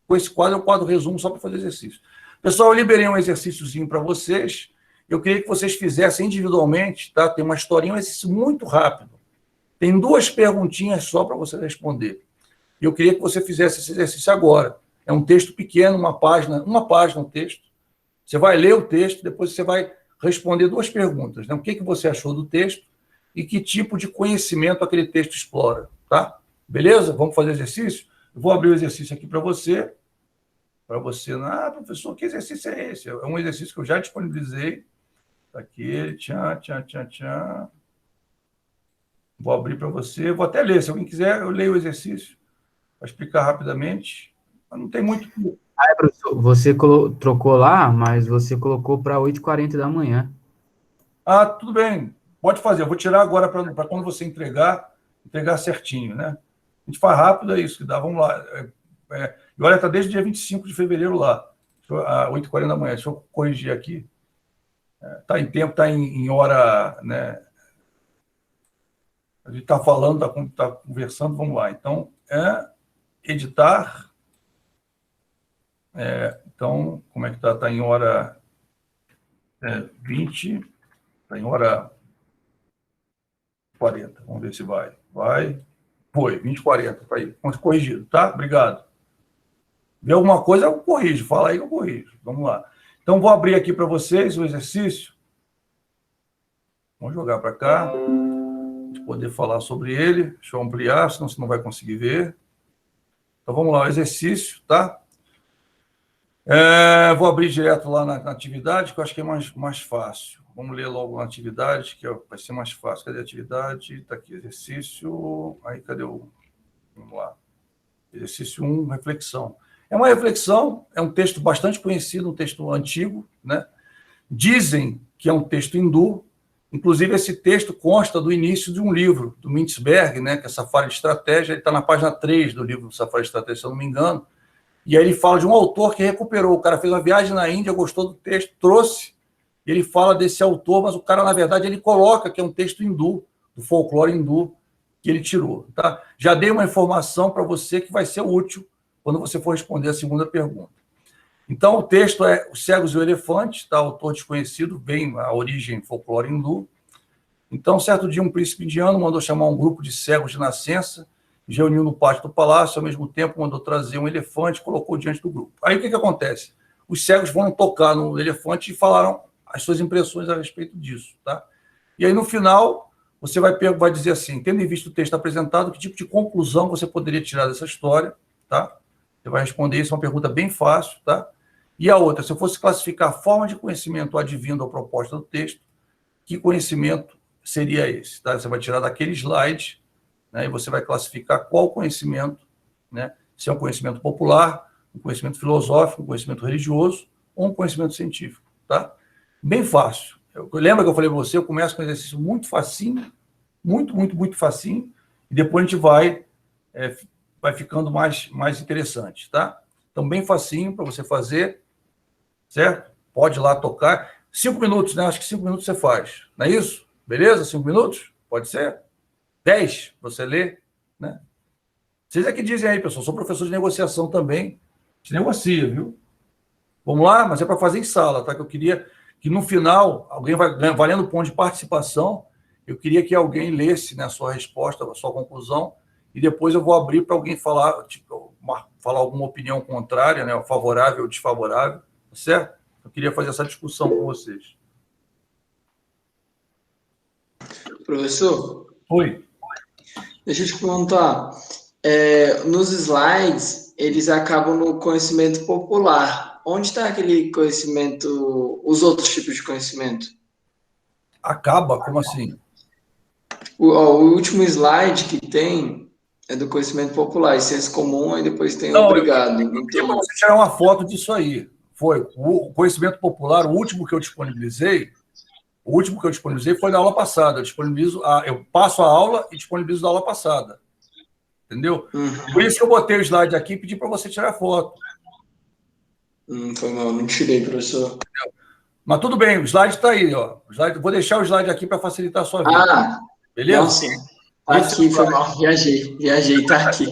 com esse quadro, é um quadro resumo só para fazer exercício. Pessoal, eu liberei um exercíciozinho para vocês, eu queria que vocês fizessem individualmente, tá? Tem uma historinha, um exercício muito rápido. Tem 2 perguntinhas só para você responder. E eu queria que você fizesse esse exercício agora. É um texto pequeno, uma página o texto. Você vai ler o texto, depois você vai responder 2 perguntas, né? O que você achou do texto e que tipo de conhecimento aquele texto explora, tá? Beleza? Vamos fazer exercício? Eu vou abrir o exercício aqui para você. Professor, que exercício é esse? É um exercício que eu já disponibilizei. Está aqui, tchan. Vou abrir para você. Vou até ler. Se alguém quiser, eu leio o exercício para explicar rapidamente. Mas não tem muito. Professor, você trocou lá, mas você colocou para 8h40 da manhã. Tudo bem. Pode fazer. Eu vou tirar agora para quando você entregar certinho, né? A gente faz rápido, é isso que dá. Vamos lá. E olha, está desde o dia 25 de fevereiro lá, às 8h40 da manhã. Deixa eu corrigir aqui. Está em tempo, está em hora, né? A gente está falando, está conversando, vamos lá. Então, editar. Então, como é que está? Está em hora 20, está em hora 40. Vamos ver se vai. Foi, 20h40, está aí. Corrigido, tá? Obrigado. Vê alguma coisa, eu corrijo. Fala aí que eu corrijo. Vamos lá. Então, vou abrir aqui para vocês o exercício. Vamos jogar para cá. Poder falar sobre ele. Deixa eu ampliar, senão você não vai conseguir ver. Então, vamos lá, o exercício, tá? Vou abrir direto lá na atividade, que eu acho que é mais fácil. Vamos ler logo na atividade, que vai ser mais fácil. Cadê a atividade? Está aqui, exercício. Aí, cadê o... Vamos lá. Exercício 1, reflexão. É uma reflexão, é um texto bastante conhecido, um texto antigo, né? Dizem que é um texto hindu. Inclusive, esse texto consta do início de um livro, do Mintzberg, né, que é Safari de Estratégia. Ele está na página 3 do livro Safari de Estratégia, se eu não me engano. E aí ele fala de um autor que recuperou. O cara fez uma viagem na Índia, gostou do texto, trouxe. Ele fala desse autor, mas o cara, na verdade, ele coloca que é um texto hindu, do folclore hindu, que ele tirou. Tá? Já dei uma informação para você que vai ser útil quando você for responder a segunda pergunta. Então, o texto é Os Cegos e o Elefante, tá? Autor desconhecido, bem a origem folclore hindu. Então, certo dia, um príncipe indiano mandou chamar um grupo de cegos de nascença, reuniu no pátio do palácio, ao mesmo tempo mandou trazer um elefante e colocou diante do grupo. Aí, o que acontece? Os cegos foram tocar no elefante e falaram as suas impressões a respeito disso, tá? E aí, no final, você vai dizer assim, tendo em vista o texto apresentado, que tipo de conclusão você poderia tirar dessa história, tá? Você vai responder isso, é uma pergunta bem fácil, tá? E a outra, se eu fosse classificar a forma de conhecimento advindo à proposta do texto, que conhecimento seria esse? Tá? Você vai tirar daquele slide, né, e você vai classificar qual conhecimento, né, se é um conhecimento popular, um conhecimento filosófico, um conhecimento religioso ou um conhecimento científico. Tá? Bem fácil. Lembra que eu falei para você, eu começo com um exercício muito facinho, muito facinho, e depois a gente vai ficando mais interessante. Tá? Então, bem facinho para você fazer. Certo? Pode ir lá tocar. 5 minutos, né? Acho que 5 minutos você faz. Não é isso? Beleza? 5 minutos? Pode ser? 10 você lê, né? Vocês é que dizem aí, pessoal. Sou professor de negociação também. A gente negocia, viu? Vamos lá? Mas é para fazer em sala, tá? Que eu queria que no final, alguém vai valendo ponto de participação, eu queria que alguém lesse, né, a sua resposta, a sua conclusão, e depois eu vou abrir para alguém falar, tipo, falar alguma opinião contrária, né, favorável ou desfavorável, tá certo? Eu queria fazer essa discussão com vocês. Professor, Oi. deixa eu te perguntar. Nos slides, eles acabam no conhecimento popular. Onde está aquele conhecimento, os outros tipos de conhecimento? Acaba? Como assim? O último slide que tem é do conhecimento popular, e senso comum, aí depois tem Não, obrigado. eu Não pedi para tem. você tirar uma foto disso aí. Foi o conhecimento popular, o último que eu disponibilizei. O último que eu disponibilizei foi da aula passada. Eu passo a aula e disponibilizo da aula passada. Entendeu? Por isso que eu botei o slide aqui e pedi para você tirar foto. Foi mal, não tirei, professor. Mas tudo bem, o slide está aí, ó. Vou deixar o slide aqui para facilitar a sua vida. Ah, Beleza? nossa, tá aqui, foi mal, viajei, tá aqui.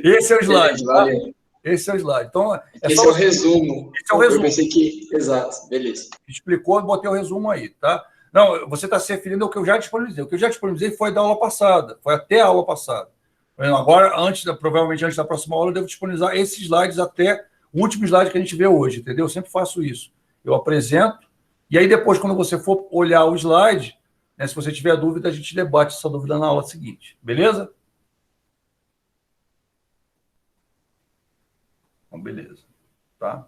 Esse é o slide, Beleza, tá? valeu. Esse é o slide. Então, Esse é o resumo. Esse é o resumo. Eu pensei que. Exato, beleza. Explicou e botei o resumo aí, tá? Não, você está se referindo ao que eu já disponibilizei. O que eu já disponibilizei foi da aula passada, foi até a aula passada. Agora, provavelmente antes da próxima aula, eu devo disponibilizar esses slides até o último slide que a gente vê hoje, entendeu? Eu sempre faço isso. Eu apresento, e aí depois, quando você for olhar o slide, né, se você tiver dúvida, a gente debate essa dúvida na aula seguinte. Beleza? Então, beleza. Tá?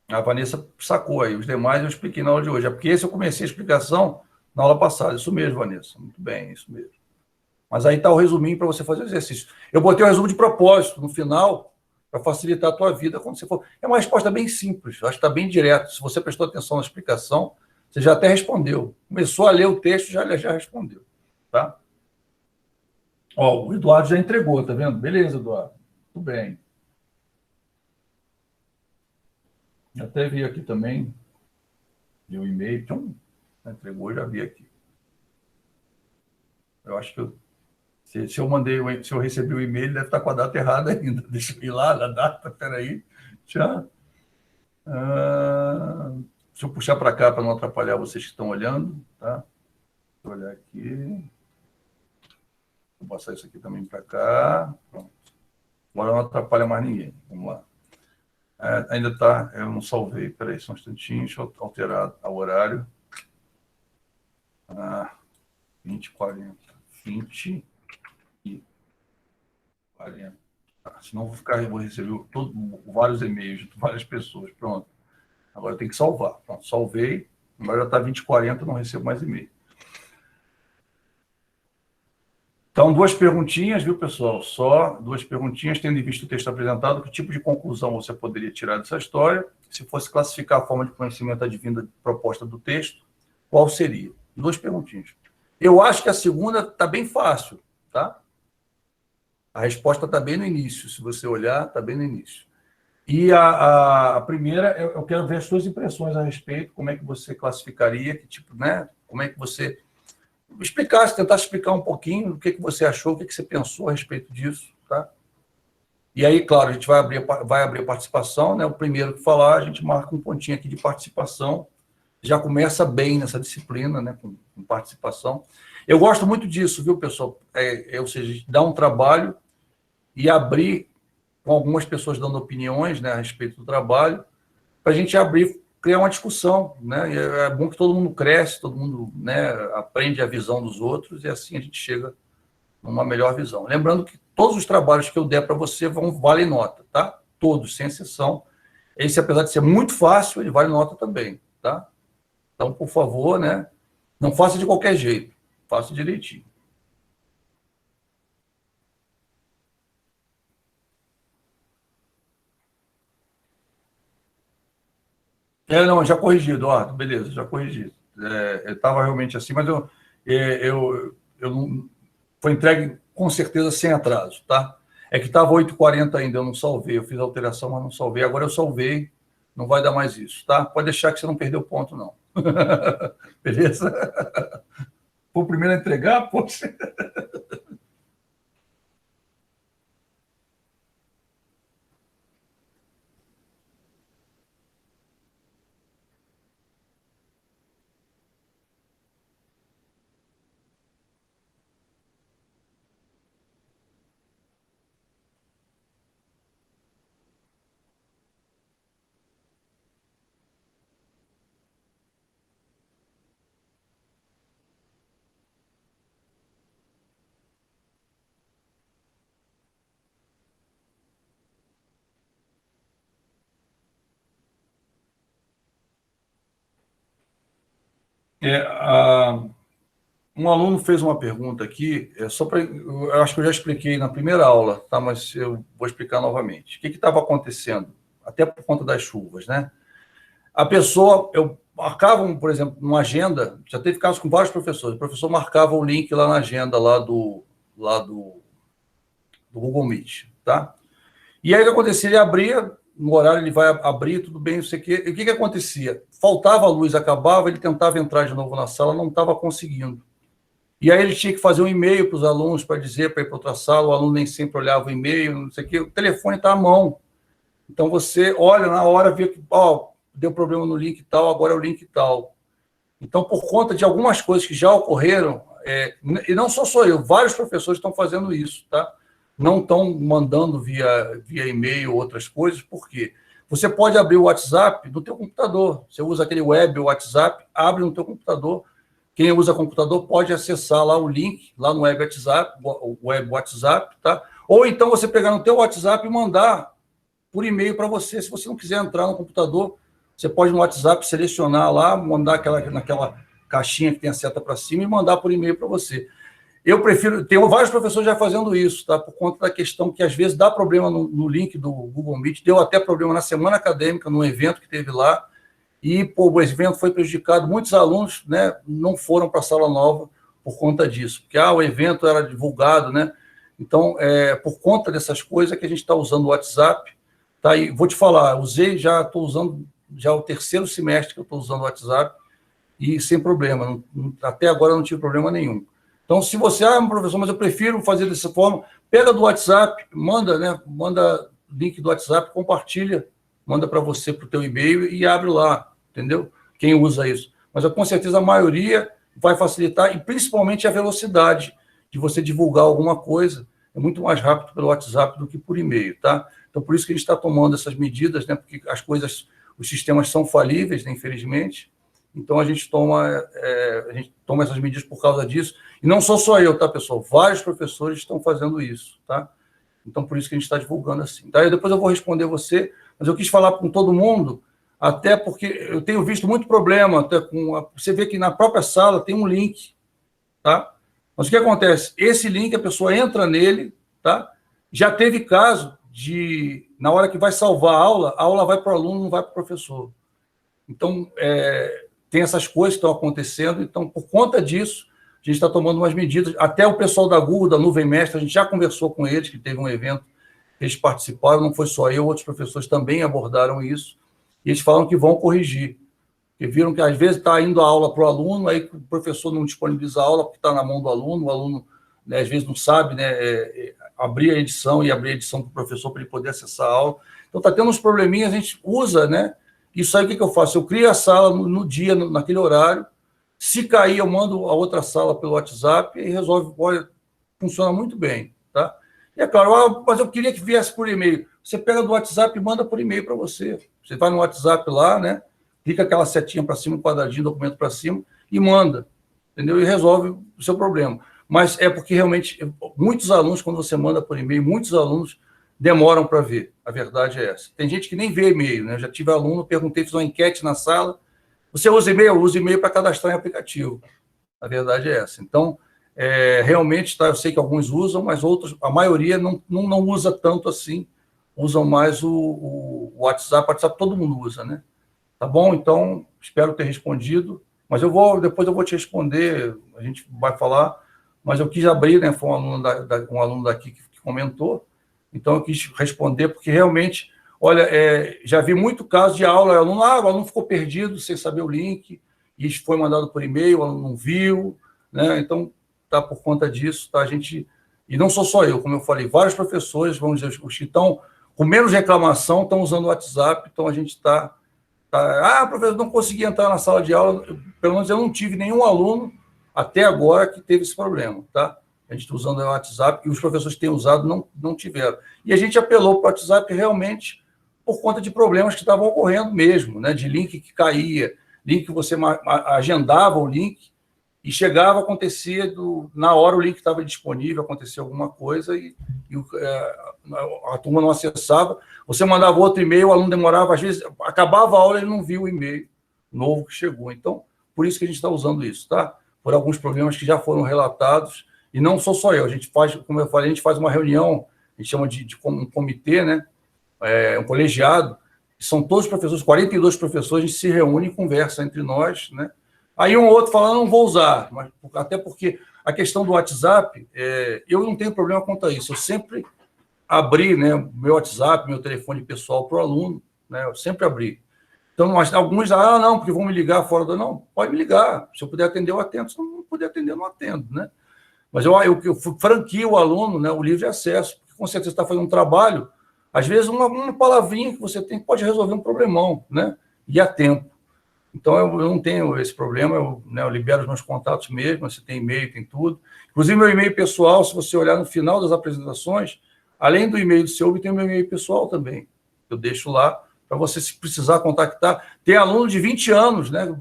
A Vanessa sacou aí. Os demais eu expliquei na aula de hoje. É porque esse eu comecei a explicação na aula passada. Isso mesmo, Vanessa. Muito bem, isso mesmo. Mas aí está o resuminho para você fazer o exercício. Eu botei o resumo de propósito no final para facilitar a tua vida quando você for. É uma resposta bem simples, acho que está bem direto. Se você prestou atenção na explicação, você já até respondeu. Começou a ler o texto, já respondeu. Tá? Ó, o Eduardo já entregou, tá vendo? Beleza, Eduardo. Tudo bem. Até vi aqui também. Deu e-mail. Entregou, já vi aqui. Eu acho que se eu recebi o e-mail, deve estar com a data errada ainda. Deixa eu ir lá na data, peraí. Já. Deixa eu puxar para cá para não atrapalhar vocês que estão olhando. Tá? Vou olhar aqui. Vou passar isso aqui também para cá. Pronto. Agora não atrapalha mais ninguém. Vamos lá. Ainda está, eu não salvei. Peraí, só um instantinho. Deixa eu alterar o horário. 20:40. 20 e 40. Senão vou receber vários e-mails de várias pessoas. Pronto. Agora tem que salvar. Pronto, salvei. Agora já está 20:40, não recebo mais e-mail. Então, 2 perguntinhas, viu, pessoal? Só 2 perguntinhas. Tendo em vista o texto apresentado, que tipo de conclusão você poderia tirar dessa história? Se fosse classificar a forma de conhecimento advinda proposta do texto, qual seria? 2 perguntinhas. Eu acho que a segunda está bem fácil, tá? A resposta está bem no início. Se você olhar, está bem no início. E a primeira, eu quero ver as suas impressões a respeito, como é que você classificaria, que tipo, né? Como é que você tentar explicar um pouquinho o que você achou, o que você pensou a respeito disso, tá? E aí, claro, a gente vai abrir a participação, né? O primeiro que falar, a gente marca um pontinho aqui de participação, já começa bem nessa disciplina, né? Com participação. Eu gosto muito disso, viu, pessoal? Ou seja, dar um trabalho e abrir com algumas pessoas dando opiniões, né, a respeito do trabalho, para a gente criar uma discussão, né? E é bom que todo mundo cresce, todo mundo, né, aprende a visão dos outros e assim a gente chega numa melhor visão. Lembrando que todos os trabalhos que eu der para você valem nota, tá? Todos, sem exceção. Esse, apesar de ser muito fácil, ele vale nota também, tá? Então, por favor, né, não faça de qualquer jeito, faça direitinho. Não, já corrigi, Eduardo, beleza, já corrigi. Estava realmente assim, mas eu não. Foi entregue com certeza sem atraso, tá? É que estava 8:40 ainda, eu não salvei, eu fiz a alteração, mas não salvei. Agora eu salvei, não vai dar mais isso, tá? Pode deixar que você não perdeu ponto, não. Beleza? Foi o primeiro a entregar, poxa. Um aluno fez uma pergunta aqui, eu acho que eu já expliquei na primeira aula, tá? Mas eu vou explicar novamente. O que estava acontecendo? Até por conta das chuvas, né? A pessoa, marcavam, por exemplo, numa agenda, já teve casos com vários professores, o professor marcava o link lá na agenda, lá do Google Meet, tá? E aí o que acontecia? Ele abria, no horário ele vai abrir, tudo bem, não sei o quê. E o que acontecia? Faltava a luz, acabava, ele tentava entrar de novo na sala, não estava conseguindo. E aí ele tinha que fazer um e-mail para os alunos para dizer para ir para outra sala, o aluno nem sempre olhava o e-mail, não sei o quê, o telefone está à mão. Então você olha na hora, vê que deu problema no link tal, agora é o link tal. Então, por conta de algumas coisas que já ocorreram, e não sou eu, vários professores estão fazendo isso, tá? Não estão mandando via e-mail outras coisas, por quê? Você pode abrir o WhatsApp no teu computador. Você usa aquele web WhatsApp, abre no teu computador. Quem usa computador pode acessar lá o link, lá no web WhatsApp, tá? Ou então você pegar no teu WhatsApp e mandar por e-mail para você. Se você não quiser entrar no computador, você pode no WhatsApp selecionar lá, mandar naquela caixinha que tem a seta para cima e mandar por e-mail para você. Eu prefiro, tenho vários professores já fazendo isso, tá? Por conta da questão que às vezes dá problema no link do Google Meet, deu até problema na semana acadêmica, num evento que teve lá, e o evento foi prejudicado, muitos alunos, né, não foram para a sala nova por conta disso, porque o evento era divulgado, né? Então, por conta dessas coisas que a gente está usando o WhatsApp, tá? E vou te falar, estou usando já o terceiro semestre que eu estou usando o WhatsApp, e sem problema, até agora eu não tive problema nenhum. Então, se você, professor, mas eu prefiro fazer dessa forma, pega do WhatsApp, manda link do WhatsApp, compartilha, manda para você, para o teu e-mail e abre lá, entendeu? Quem usa isso. Mas com certeza a maioria vai facilitar, e principalmente a velocidade de você divulgar alguma coisa, é muito mais rápido pelo WhatsApp do que por e-mail, tá? Então, por isso que a gente está tomando essas medidas, né? Porque os sistemas são falíveis, né, infelizmente. Então, a gente toma essas medidas por causa disso. E não sou só eu, tá, pessoal? Vários professores estão fazendo isso, tá? Então, por isso que a gente está divulgando assim. Tá? E depois eu vou responder você, mas eu quis falar com todo mundo, até porque eu tenho visto muito problema, até você vê que na própria sala tem um link, tá? Mas o que acontece? Esse link, a pessoa entra nele, tá? Já teve caso de, na hora que vai salvar a aula vai para o aluno, não vai para o professor. Então, tem essas coisas que estão acontecendo, então, por conta disso, a gente está tomando umas medidas, até o pessoal da Google, da Nuvem Mestre, a gente já conversou com eles, que teve um evento, eles participaram, não foi só eu, outros professores também abordaram isso, e eles falaram que vão corrigir, porque viram que às vezes está indo a aula para o aluno, aí o professor não disponibiliza a aula porque está na mão do aluno, o aluno, né, às vezes não sabe, né, abrir a edição e abrir a edição para o professor para ele poder acessar a aula. Então está tendo uns probleminhas, a gente usa, né? Isso aí, o que eu faço? Eu crio a sala no dia, naquele horário. Se cair, eu mando a outra sala pelo WhatsApp e resolve. Olha, funciona muito bem, tá? E é claro, mas eu queria que viesse por e-mail. Você pega do WhatsApp e manda por e-mail para você. Você vai no WhatsApp lá, né? Clica aquela setinha para cima, um quadradinho, documento para cima e manda, entendeu? E resolve o seu problema. Mas é porque realmente muitos alunos, quando você manda por e-mail, muitos alunos demoram para ver. A verdade é essa. Tem gente que nem vê e-mail, né? Já tive aluno, perguntei, fiz uma enquete na sala. Você usa e-mail? Eu uso e-mail para cadastrar em aplicativo. A verdade é essa. Então, realmente, tá, eu sei que alguns usam, mas outros, a maioria não usa tanto assim. Usam mais o WhatsApp. O WhatsApp todo mundo usa, né? Tá bom? Então, espero ter respondido. Mas depois eu vou te responder, a gente vai falar. Mas eu quis abrir, né? Foi um aluno daqui que comentou. Então, eu quis responder, porque realmente, olha, já vi muito caso de aula, o aluno ficou perdido sem saber o link, e isso foi mandado por e-mail, o aluno não viu, né? Então, tá por conta disso, tá? E não sou só eu, como eu falei, vários professores, vamos dizer, os que estão com menos reclamação, estão usando o WhatsApp, então a gente está... professor, não consegui entrar na sala de aula, pelo menos eu não tive nenhum aluno até agora que teve esse problema, tá? A gente está usando o WhatsApp, e os professores que têm usado não tiveram. E a gente apelou para o WhatsApp realmente por conta de problemas que estavam ocorrendo mesmo, né? De link que caía, link que você agendava o link e chegava, acontecia, na hora o link estava disponível, acontecia alguma coisa e a turma não acessava. Você mandava outro e-mail, o aluno demorava, às vezes, acabava a aula e ele não viu o e-mail novo que chegou. Então, por isso que a gente está usando isso, tá? Por alguns problemas que já foram relatados, e não sou só eu, a gente faz, como eu falei, a gente faz uma reunião, a gente chama de um comitê, né? Um colegiado, que são todos os professores, 42 professores, a gente se reúne e conversa entre nós, né? Aí um ou outro fala, não vou usar, mas, até porque a questão do WhatsApp, eu não tenho problema quanto a isso, eu sempre abri, né, meu WhatsApp, meu telefone pessoal para o aluno, né? Eu sempre abri. Então, mas alguns, não, porque vão me ligar fora do... Não, pode me ligar. Se eu puder atender, eu atendo. Se eu não puder atender, eu não atendo, né? Mas eu franquio o aluno, né, o livre acesso, porque com certeza está fazendo um trabalho, às vezes uma palavrinha que você tem pode resolver um problemão, né? E a tempo. Então, eu não tenho esse problema, eu libero os meus contatos mesmo, você tem e-mail, tem tudo. Inclusive, meu e-mail pessoal, se você olhar no final das apresentações, além do e-mail do seu, tem o meu e-mail pessoal também. Eu deixo lá para você, se precisar contactar. Tem aluno de 20 anos, né?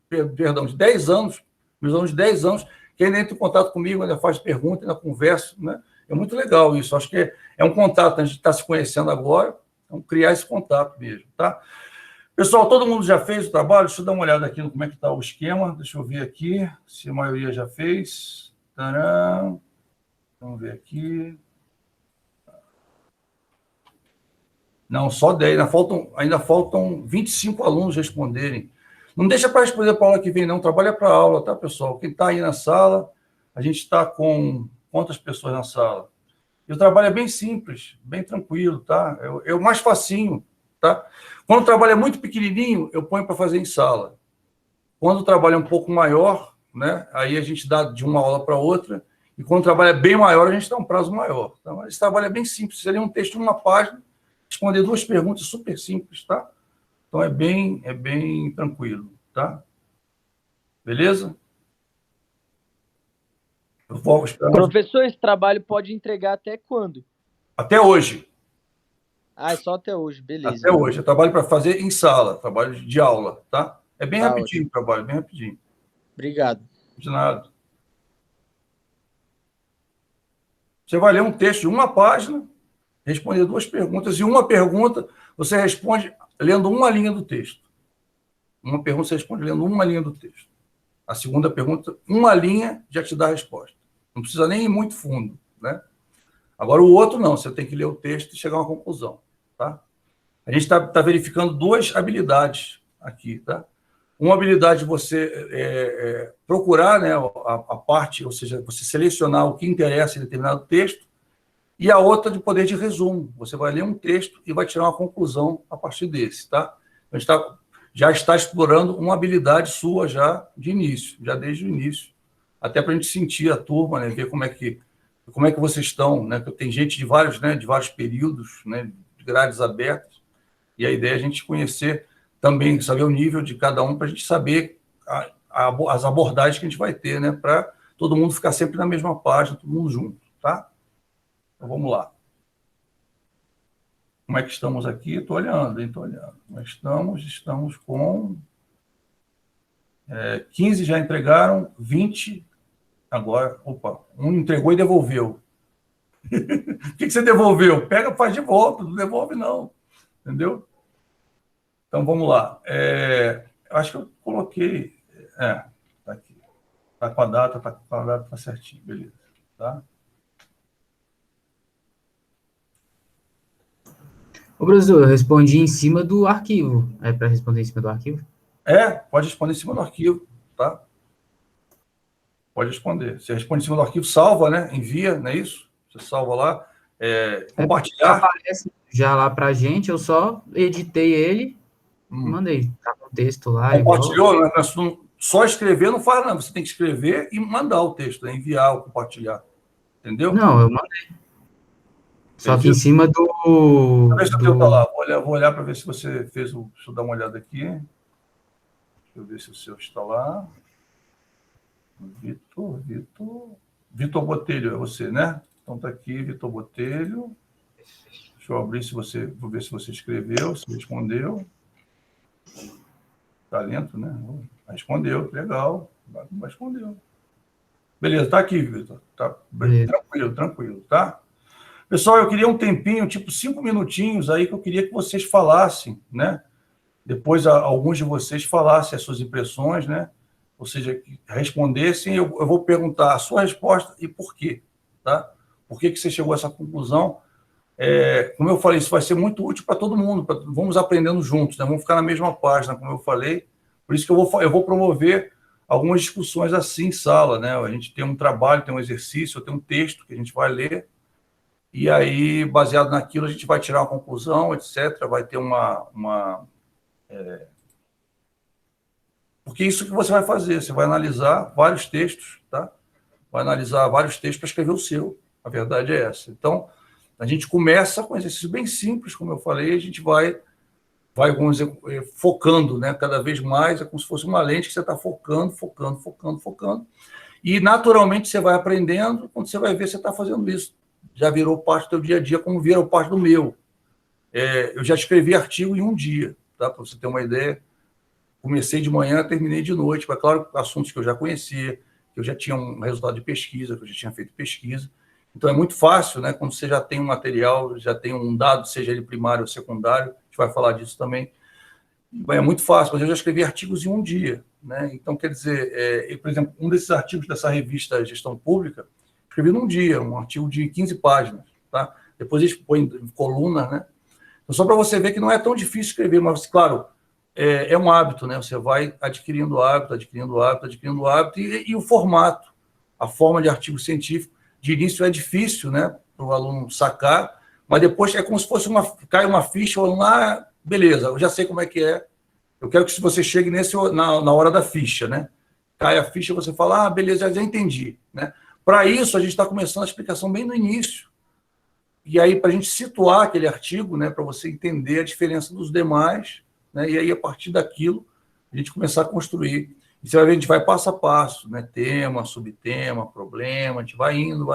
Perdão, de 10 anos, meus alunos de 10 anos, que ainda entra em contato comigo, ainda faz pergunta, ainda conversa, né? É muito legal isso. Acho que é um contato, a gente está se conhecendo agora, então criar esse contato mesmo, tá? Pessoal, todo mundo já fez o trabalho? Deixa eu dar uma olhada aqui no como é que está o esquema. Deixa eu ver aqui se a maioria já fez. Tcharam. Vamos ver aqui. Não, só 10. Ainda faltam 25 alunos responderem. Não deixa para responder para a aula que vem, não. Trabalha para a aula, tá, pessoal? Quem está aí na sala, a gente está com quantas pessoas na sala? E o trabalho é bem simples, bem tranquilo, tá? É o mais facinho, tá? Quando o trabalho é muito pequenininho, eu ponho para fazer em sala. Quando o trabalho é um pouco maior, né? Aí a gente dá de uma aula para outra. E quando o trabalho é bem maior, a gente dá um prazo maior. Então, esse trabalho é bem simples. Seria um texto de uma página, responder 2 perguntas super simples, tá? Então, é bem tranquilo, tá? Beleza? Eu vou esperar. Professor, esse trabalho pode entregar até quando? Até hoje. Ah, é só até hoje, beleza. Até hoje. É trabalho para fazer em sala, trabalho de aula, tá? É bem rapidinho o trabalho, bem rapidinho. Obrigado. De nada. Você vai ler um texto de uma página, responder 2 perguntas, e uma pergunta você responde lendo uma linha do texto. Uma pergunta você responde lendo uma linha do texto. A segunda pergunta, uma linha já te dá a resposta. Não precisa nem ir muito fundo, né? Agora, o outro não, você tem que ler o texto e chegar a uma conclusão, tá? A gente está verificando 2 habilidades aqui, tá? Uma habilidade de você procurar, né, a parte, ou seja, você selecionar o que interessa em determinado texto, e a outra de poder de resumo. Você vai ler um texto e vai tirar uma conclusão a partir desse, tá? A gente já está explorando uma habilidade sua já de início, já desde o início, até para a gente sentir a turma, né, ver como é que vocês estão, né? Tem gente de vários períodos, né, de grades abertas, e a ideia é a gente conhecer também, saber o nível de cada um, para a gente saber as abordagens que a gente vai ter, né, para todo mundo ficar sempre na mesma página, todo mundo junto, tá? Então, vamos lá. Como é que estamos aqui? Estou olhando, hein? Estou olhando. Como é que estamos? Estamos com 15 já entregaram, 20 agora. Opa, um entregou e devolveu. O que você devolveu? Pega, faz de volta, não devolve não. Entendeu? Então, vamos lá. Acho que eu coloquei... Está aqui. Está com a data, está certinho. Beleza. Tá? Ô, professor, eu respondi em cima do arquivo. É para responder em cima do arquivo? Pode responder em cima do arquivo, tá? Pode responder. Você responde em cima do arquivo, salva, né? Envia, não é isso? Você salva lá. Compartilhar. Aparece já lá para a gente, eu só editei ele e mandei. Tá com o texto lá. Compartilhou, né? Só escrever não faz nada. Você tem que escrever e mandar o texto, né? Enviar ou compartilhar. Entendeu? Não, eu mandei. Só que em cima do... Deixa eu ver lá. Vou olhar para ver se você fez o... Deixa eu dar uma olhada aqui. Deixa eu ver se o seu está lá. Vitor Botelho, é você, né? Então está aqui, Vitor Botelho. Deixa eu abrir vou ver se você escreveu, se respondeu. Está lento, né? Respondeu, legal. Respondeu. Beleza, está aqui, Vitor. Tá tranquilo, tá? Pessoal, eu queria um tempinho, tipo 5 minutinhos aí, que eu queria que vocês falassem, né? Depois, alguns de vocês falassem as suas impressões, né? ou seja, que respondessem, eu vou perguntar a sua resposta e por quê, tá? Por que você chegou a essa conclusão? Como eu falei, isso vai ser muito útil para todo mundo, vamos aprendendo juntos, né? Vamos ficar na mesma página, como eu falei, por isso que eu vou promover algumas discussões assim em sala, né? A gente tem um trabalho, tem um exercício, tem um texto que a gente vai ler, e aí, baseado naquilo, a gente vai tirar uma conclusão, etc., vai ter porque isso que você vai fazer, você vai analisar vários textos, tá? Vai analisar vários textos para escrever o seu, a verdade é essa. Então, a gente começa com um exercício bem simples, como eu falei, a gente vai vamos dizer, focando, né? Cada vez mais, é como se fosse uma lente que você está focando, e naturalmente você vai aprendendo, quando você vai ver, você está fazendo isso. Já virou parte do teu dia a dia, como virou parte do meu. Eu já escrevi artigo em um dia, tá? Para você ter uma ideia. Comecei de manhã, terminei de noite. Mas, claro, assuntos que eu já conhecia, que eu já tinha um resultado de pesquisa, que eu já tinha feito pesquisa. Então, é muito fácil, né? Quando você já tem um material, já tem um dado, seja ele primário ou secundário, a gente vai falar disso também. É muito fácil, mas eu já escrevi artigos em um dia, né? Então, quer dizer, por exemplo, um desses artigos dessa revista Gestão Pública, escrevi num dia, um artigo de 15 páginas, tá? Depois eles põem em coluna, né? Então, só para você ver que não é tão difícil escrever, mas, claro, é um hábito, né? Você vai adquirindo hábito, e o formato, a forma de artigo científico, de início é difícil, né? Para o aluno sacar, mas depois é como se fosse cai uma ficha, o aluno, beleza, eu já sei como é que é. Eu quero que você chegue na hora da ficha, né? Cai a ficha, você fala, beleza, já entendi, né? Para isso, a gente está começando a explicação bem no início. E aí, para a gente situar aquele artigo, né? Para você entender a diferença dos demais, né? E aí, a partir daquilo, a gente começar a construir. E você vai ver, a gente vai passo a passo, né? Tema, subtema, problema, a gente vai indo.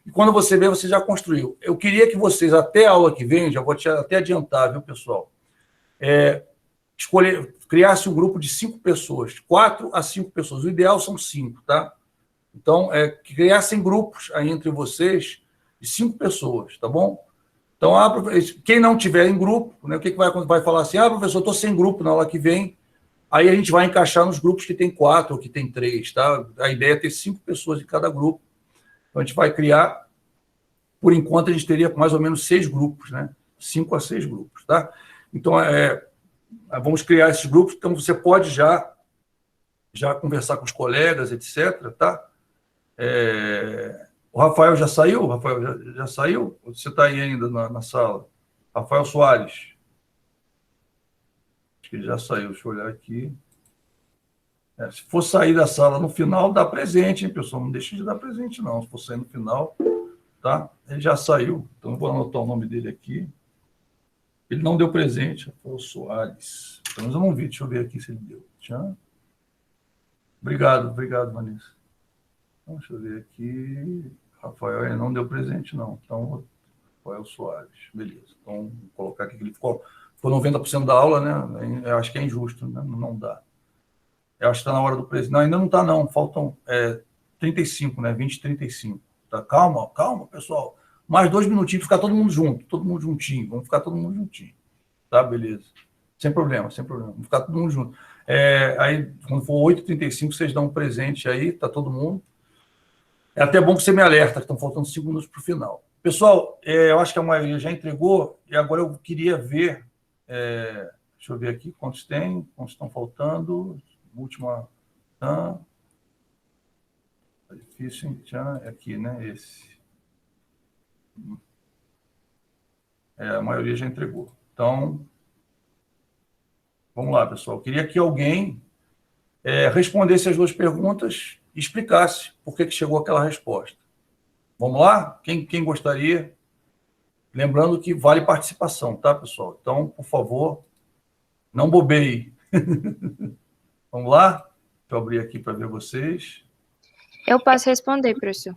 E quando você vê, você já construiu. Eu queria que vocês, até a aula que vem, já vou até adiantar, viu, pessoal? Criasse um grupo de 5 pessoas, 4 a 5 pessoas. O ideal são 5, tá? Então, criassem grupos aí entre vocês de 5 pessoas, tá bom? Então, quem não tiver em grupo, né, o que vai falar assim? Professor, eu estou sem grupo na aula que vem. Aí a gente vai encaixar nos grupos que tem 4 ou que tem 3, tá? A ideia é ter 5 pessoas em cada grupo. Então, a gente vai criar, por enquanto, a gente teria mais ou menos 6 grupos, né? 5 a 6 grupos, tá? Então, vamos criar esses grupos. Então, você pode já conversar com os colegas, etc., tá? O Rafael já saiu? Rafael, já saiu? Ou você está aí ainda na sala? Rafael Soares. Acho que ele já saiu. Deixa eu olhar aqui. Se for sair da sala no final, dá presente, hein, pessoal? Não deixe de dar presente, não. Se for sair no final, tá? Ele já saiu. Então, eu vou anotar o nome dele aqui. Ele não deu presente. Rafael Soares. Pelo menos eu não vi. Deixa eu ver aqui se ele deu. Tchau. Obrigado, Vanessa. Então, deixa eu ver aqui. Rafael, ele não deu presente, não. Então, Rafael Soares. Beleza. Então, vou colocar aqui que ele ficou 90% da aula, né? Eu acho que é injusto, né? Não dá. Eu acho que está na hora do presente. Não, ainda não está, não. Faltam 35, né? 20 e 35. Tá? Calma, pessoal. Mais 2 minutinhos para ficar todo mundo junto. Todo mundo juntinho. Vamos ficar todo mundo juntinho. Tá? Beleza. Sem problema. Vamos ficar todo mundo junto. Aí, quando for 8h35, vocês dão um presente aí, tá todo mundo. É até bom que você me alerta, que estão faltando 5 minutos para o final. Pessoal, eu acho que a maioria já entregou, e agora eu queria ver, deixa eu ver aqui quantos estão faltando. Última. Tá difícil, hein? É aqui, né? Esse. A maioria já entregou. Então, vamos lá, pessoal. Eu queria que alguém respondesse as 2 perguntas e explicasse por que chegou aquela resposta. Vamos lá? Quem gostaria? Lembrando que vale participação, tá, pessoal? Então, por favor, não bobeie. Vamos lá? Deixa eu abrir aqui para ver vocês. Eu posso responder, professor.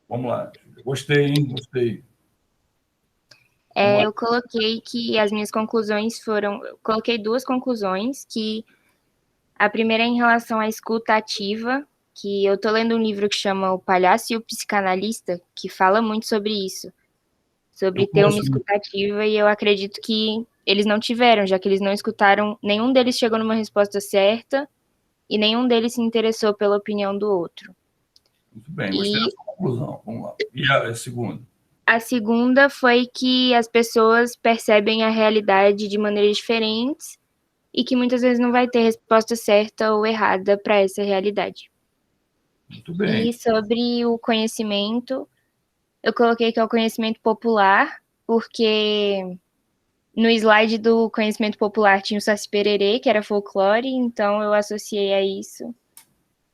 Vamos lá. Gostei, hein? Gostei. Eu coloquei que as minhas conclusões foram... Eu coloquei 2 conclusões, que a primeira é em relação à escuta ativa, que eu tô lendo um livro que chama O Palhaço e o Psicanalista, que fala muito sobre isso, sobre ter uma escuta ativa, e eu acredito que eles não tiveram, já que eles não escutaram, nenhum deles chegou numa resposta certa, e nenhum deles se interessou pela opinião do outro. Muito bem, gostei dessa conclusão. Vamos lá. E a segunda? A segunda foi que as pessoas percebem a realidade de maneiras diferentes e que muitas vezes não vai ter resposta certa ou errada para essa realidade. Muito bem. E sobre o conhecimento, eu coloquei que é o conhecimento popular, porque no slide do conhecimento popular tinha o Saci Pererê, que era folclore, então eu associei a isso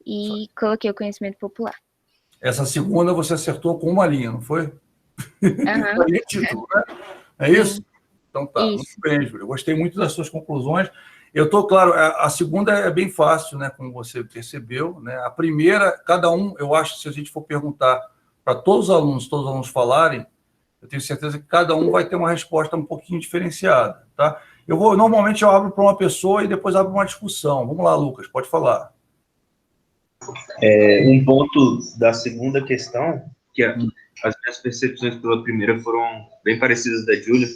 e coloquei o conhecimento popular. Essa segunda você acertou com uma linha, não foi? Aham. Foi título, né? É isso? Então tá, Isso. muito bem, Júlia. Eu gostei muito das suas conclusões. Eu estou, claro, a segunda é bem fácil, né, como você percebeu, né? A primeira, cada um, eu acho que se a gente for perguntar para todos os alunos falarem, eu tenho certeza que cada um vai ter uma resposta um pouquinho diferenciada, tá? Normalmente eu abro para uma pessoa e depois abro uma discussão. Vamos lá, Lucas, pode falar. Um ponto da segunda questão, que as minhas percepções pela primeira foram bem parecidas da Júlia,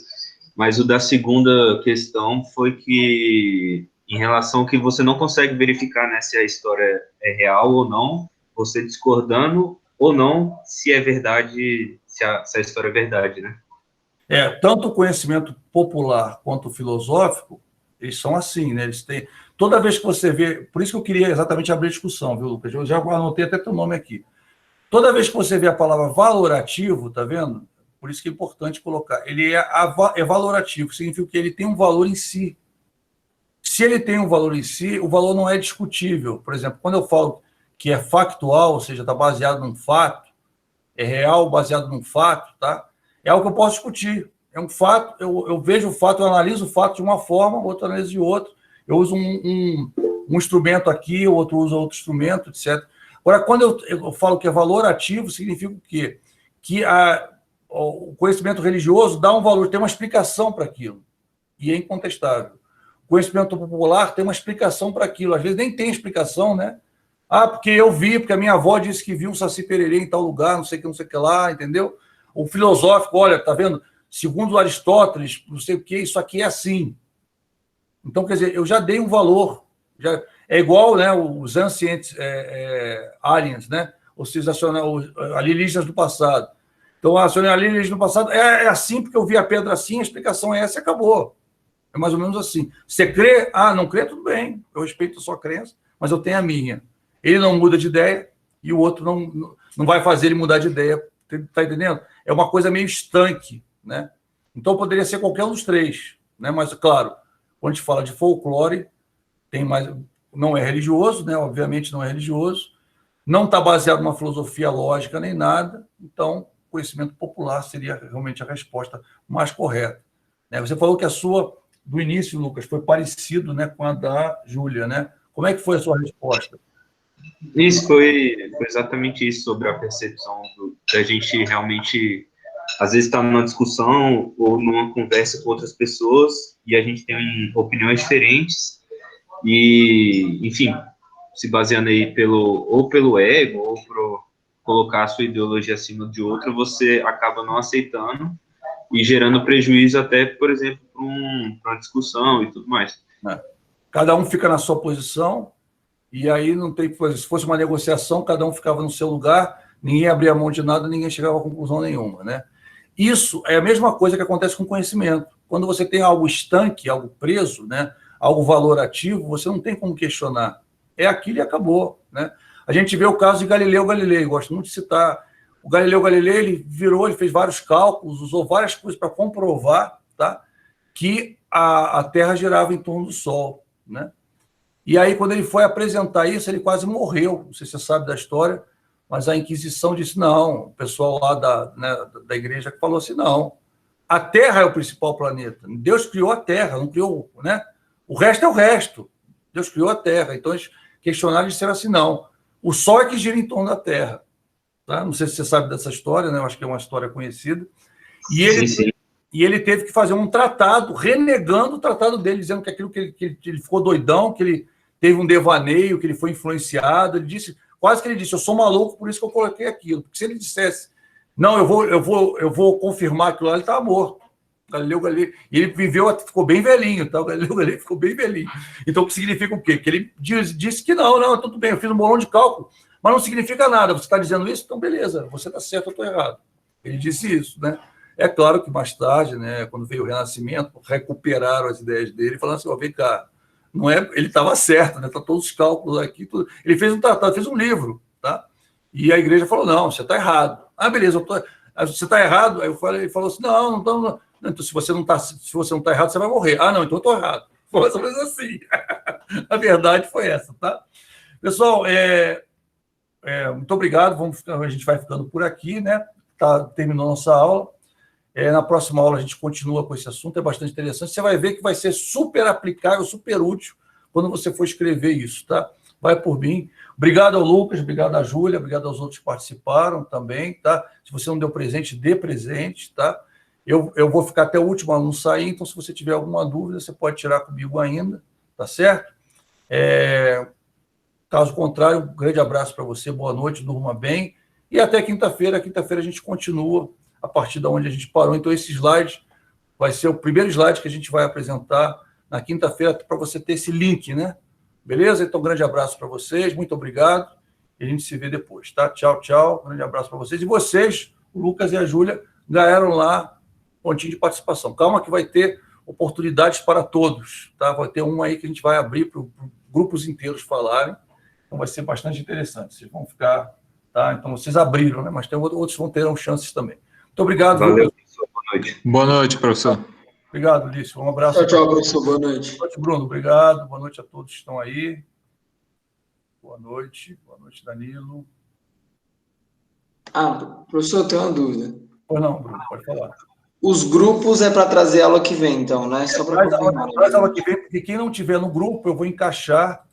mas o da segunda questão foi que, em relação ao que você não consegue verificar, né, se a história é real ou não, você discordando ou não, se é verdade, se a história é verdade, né? Tanto o conhecimento popular quanto o filosófico, eles são assim, né? Eles têm... Toda vez que você vê... Por isso que eu queria exatamente abrir a discussão, viu, Lucas? Eu já anotei até teu nome aqui. Toda vez que você vê a palavra valorativo, tá vendo? Por isso que é importante colocar. Ele é valorativo, significa que ele tem um valor em si. Se ele tem um valor em si, o valor não é discutível. Por exemplo, quando eu falo que é factual, ou seja, está baseado num fato, é real baseado num fato, tá? É algo que eu posso discutir. É um fato, eu vejo o fato, eu analiso o fato de uma forma, outro analiso de outra. Eu uso um instrumento aqui, o outro usa outro instrumento, etc. Agora, quando eu falo que é valorativo, significa o quê? Que o conhecimento religioso dá um valor, tem uma explicação para aquilo, e é incontestável. O conhecimento popular tem uma explicação para aquilo, às vezes nem tem explicação, né? Porque eu vi, porque a minha avó disse que viu um Saci Pererê em tal lugar, não sei o que lá, entendeu? O filosófico, olha, tá vendo? Segundo Aristóteles, não sei o que, isso aqui é assim. Então, quer dizer, eu já dei um valor. É igual, né, os ancient aliens, né? Ou seja, os alienígenas do passado. Então, alienígenas do passado é assim porque eu vi a pedra assim, a explicação é essa e acabou. É mais ou menos assim. Você crê? Não crê, tudo bem. Eu respeito a sua crença, mas eu tenho a minha. Ele não muda de ideia e o outro não vai fazer ele mudar de ideia. Está entendendo? É uma coisa meio estanque, né? Então, poderia ser qualquer um dos três, né? Mas, claro, quando a gente fala de folclore, tem mais... não é religioso, né? Obviamente não é religioso, não está baseado numa filosofia lógica nem nada, então conhecimento popular seria realmente a resposta mais correta. Né? Você falou que a sua, do início, Lucas, foi parecido, né, com a da Júlia, né? Como é que foi a sua resposta? Isso foi exatamente isso, sobre a percepção da gente realmente, às vezes, estar numa discussão ou numa conversa com outras pessoas e a gente tem opiniões diferentes e, enfim, se baseando aí pelo ego ou por colocar a sua ideologia acima de outra, você acaba não aceitando e gerando prejuízo até, por exemplo, para uma discussão e tudo mais. Cada um fica na sua posição. E aí não tem, se fosse uma negociação, cada um ficava no seu lugar, ninguém abria mão de nada, ninguém chegava a conclusão nenhuma, né? Isso é a mesma coisa que acontece com conhecimento. Quando você tem algo estanque, algo preso, né, algo valorativo, você não tem como questionar. É aquilo e acabou, né? A gente vê o caso de Galileu Galilei, gosto muito de citar. O Galileu Galilei, ele fez vários cálculos, usou várias coisas para comprovar, tá, que a Terra girava em torno do Sol, né? E aí, quando ele foi apresentar isso, ele quase morreu. Não sei se você sabe da história, mas a Inquisição disse não. O pessoal lá da igreja falou assim, não. A Terra é o principal planeta. Deus criou a Terra, não criou, né? O resto é o resto. Deus criou a Terra. Então, eles questionaram e disseram assim, não. O Sol é que gira em torno da Terra. Tá? Não sei se você sabe dessa história, né? Eu acho que é uma história conhecida. E ele teve que fazer um tratado, renegando o tratado dele, dizendo que aquilo que ele ficou doidão, que ele teve um devaneio, que ele foi influenciado. Ele disse, quase que ele disse, eu sou maluco, por isso que eu coloquei aquilo. Porque se ele dissesse, não, eu vou confirmar aquilo lá, ele estava morto. Galileu Galilei, e ele viveu, ficou bem velhinho, tá? O Galileu Galilei ficou bem velhinho. Então, o que significa o quê? Que ele disse que não, tudo bem, eu fiz um bolão de cálculo, mas não significa nada. Você está dizendo isso? Então, beleza, você está certo, eu estou errado. Ele disse isso, né? É claro que mais tarde, né, quando veio o Renascimento, recuperaram as ideias dele, falando assim, vem cá, não é, ele estava certo, né? Tá todos os cálculos aqui, tudo. Ele fez um tratado, fez um livro, tá? E a igreja falou, não, você está errado. Ah, beleza, você está errado? Aí ele falou assim, não. Então, se você não está errado, você vai morrer. Ah, não, então eu estou errado. Foi mais ou menos assim. A verdade foi essa, tá? Pessoal, muito obrigado. A gente vai ficando por aqui, né? Terminou a nossa aula. Na próxima aula a gente continua com esse assunto, é bastante interessante. Você vai ver que vai ser super aplicável, super útil quando você for escrever isso, tá? Vai por mim. Obrigado ao Lucas, obrigado à Júlia, obrigado aos outros que participaram também, tá? Se você não deu presente, dê presente, tá? Eu vou ficar até o último aluno sair, então se você tiver alguma dúvida, você pode tirar comigo ainda, tá certo? Caso contrário, um grande abraço para você, boa noite, durma bem, e até quinta-feira. Quinta-feira a gente continua a partir de onde a gente parou. Então, esse slide vai ser o primeiro slide que a gente vai apresentar na quinta-feira, para você ter esse link, né? Beleza? Então, um grande abraço para vocês, muito obrigado, e a gente se vê depois, tá? Tchau, tchau, grande abraço para vocês. E vocês, o Lucas e a Júlia, ganharam lá pontinho de participação. Calma que vai ter oportunidades para todos, tá? Vai ter uma aí que a gente vai abrir para grupos inteiros falarem, então vai ser bastante interessante. Vocês vão ficar, tá? Então, vocês abriram, né? Mas tem outros que terão chances também. Muito obrigado. Valeu, professor. Boa noite. Boa noite, professor. Obrigado, Lício. Um abraço. Tchau, professor. Boa noite. Boa noite, Bruno. Obrigado. Boa noite a todos que estão aí. Boa noite, Danilo. Professor, eu tenho uma dúvida. Pois não, Bruno, pode falar. Os grupos é para trazer aula que vem, então, né? Só para confirmar. Traz aula que vem, porque quem não tiver no grupo, eu vou encaixar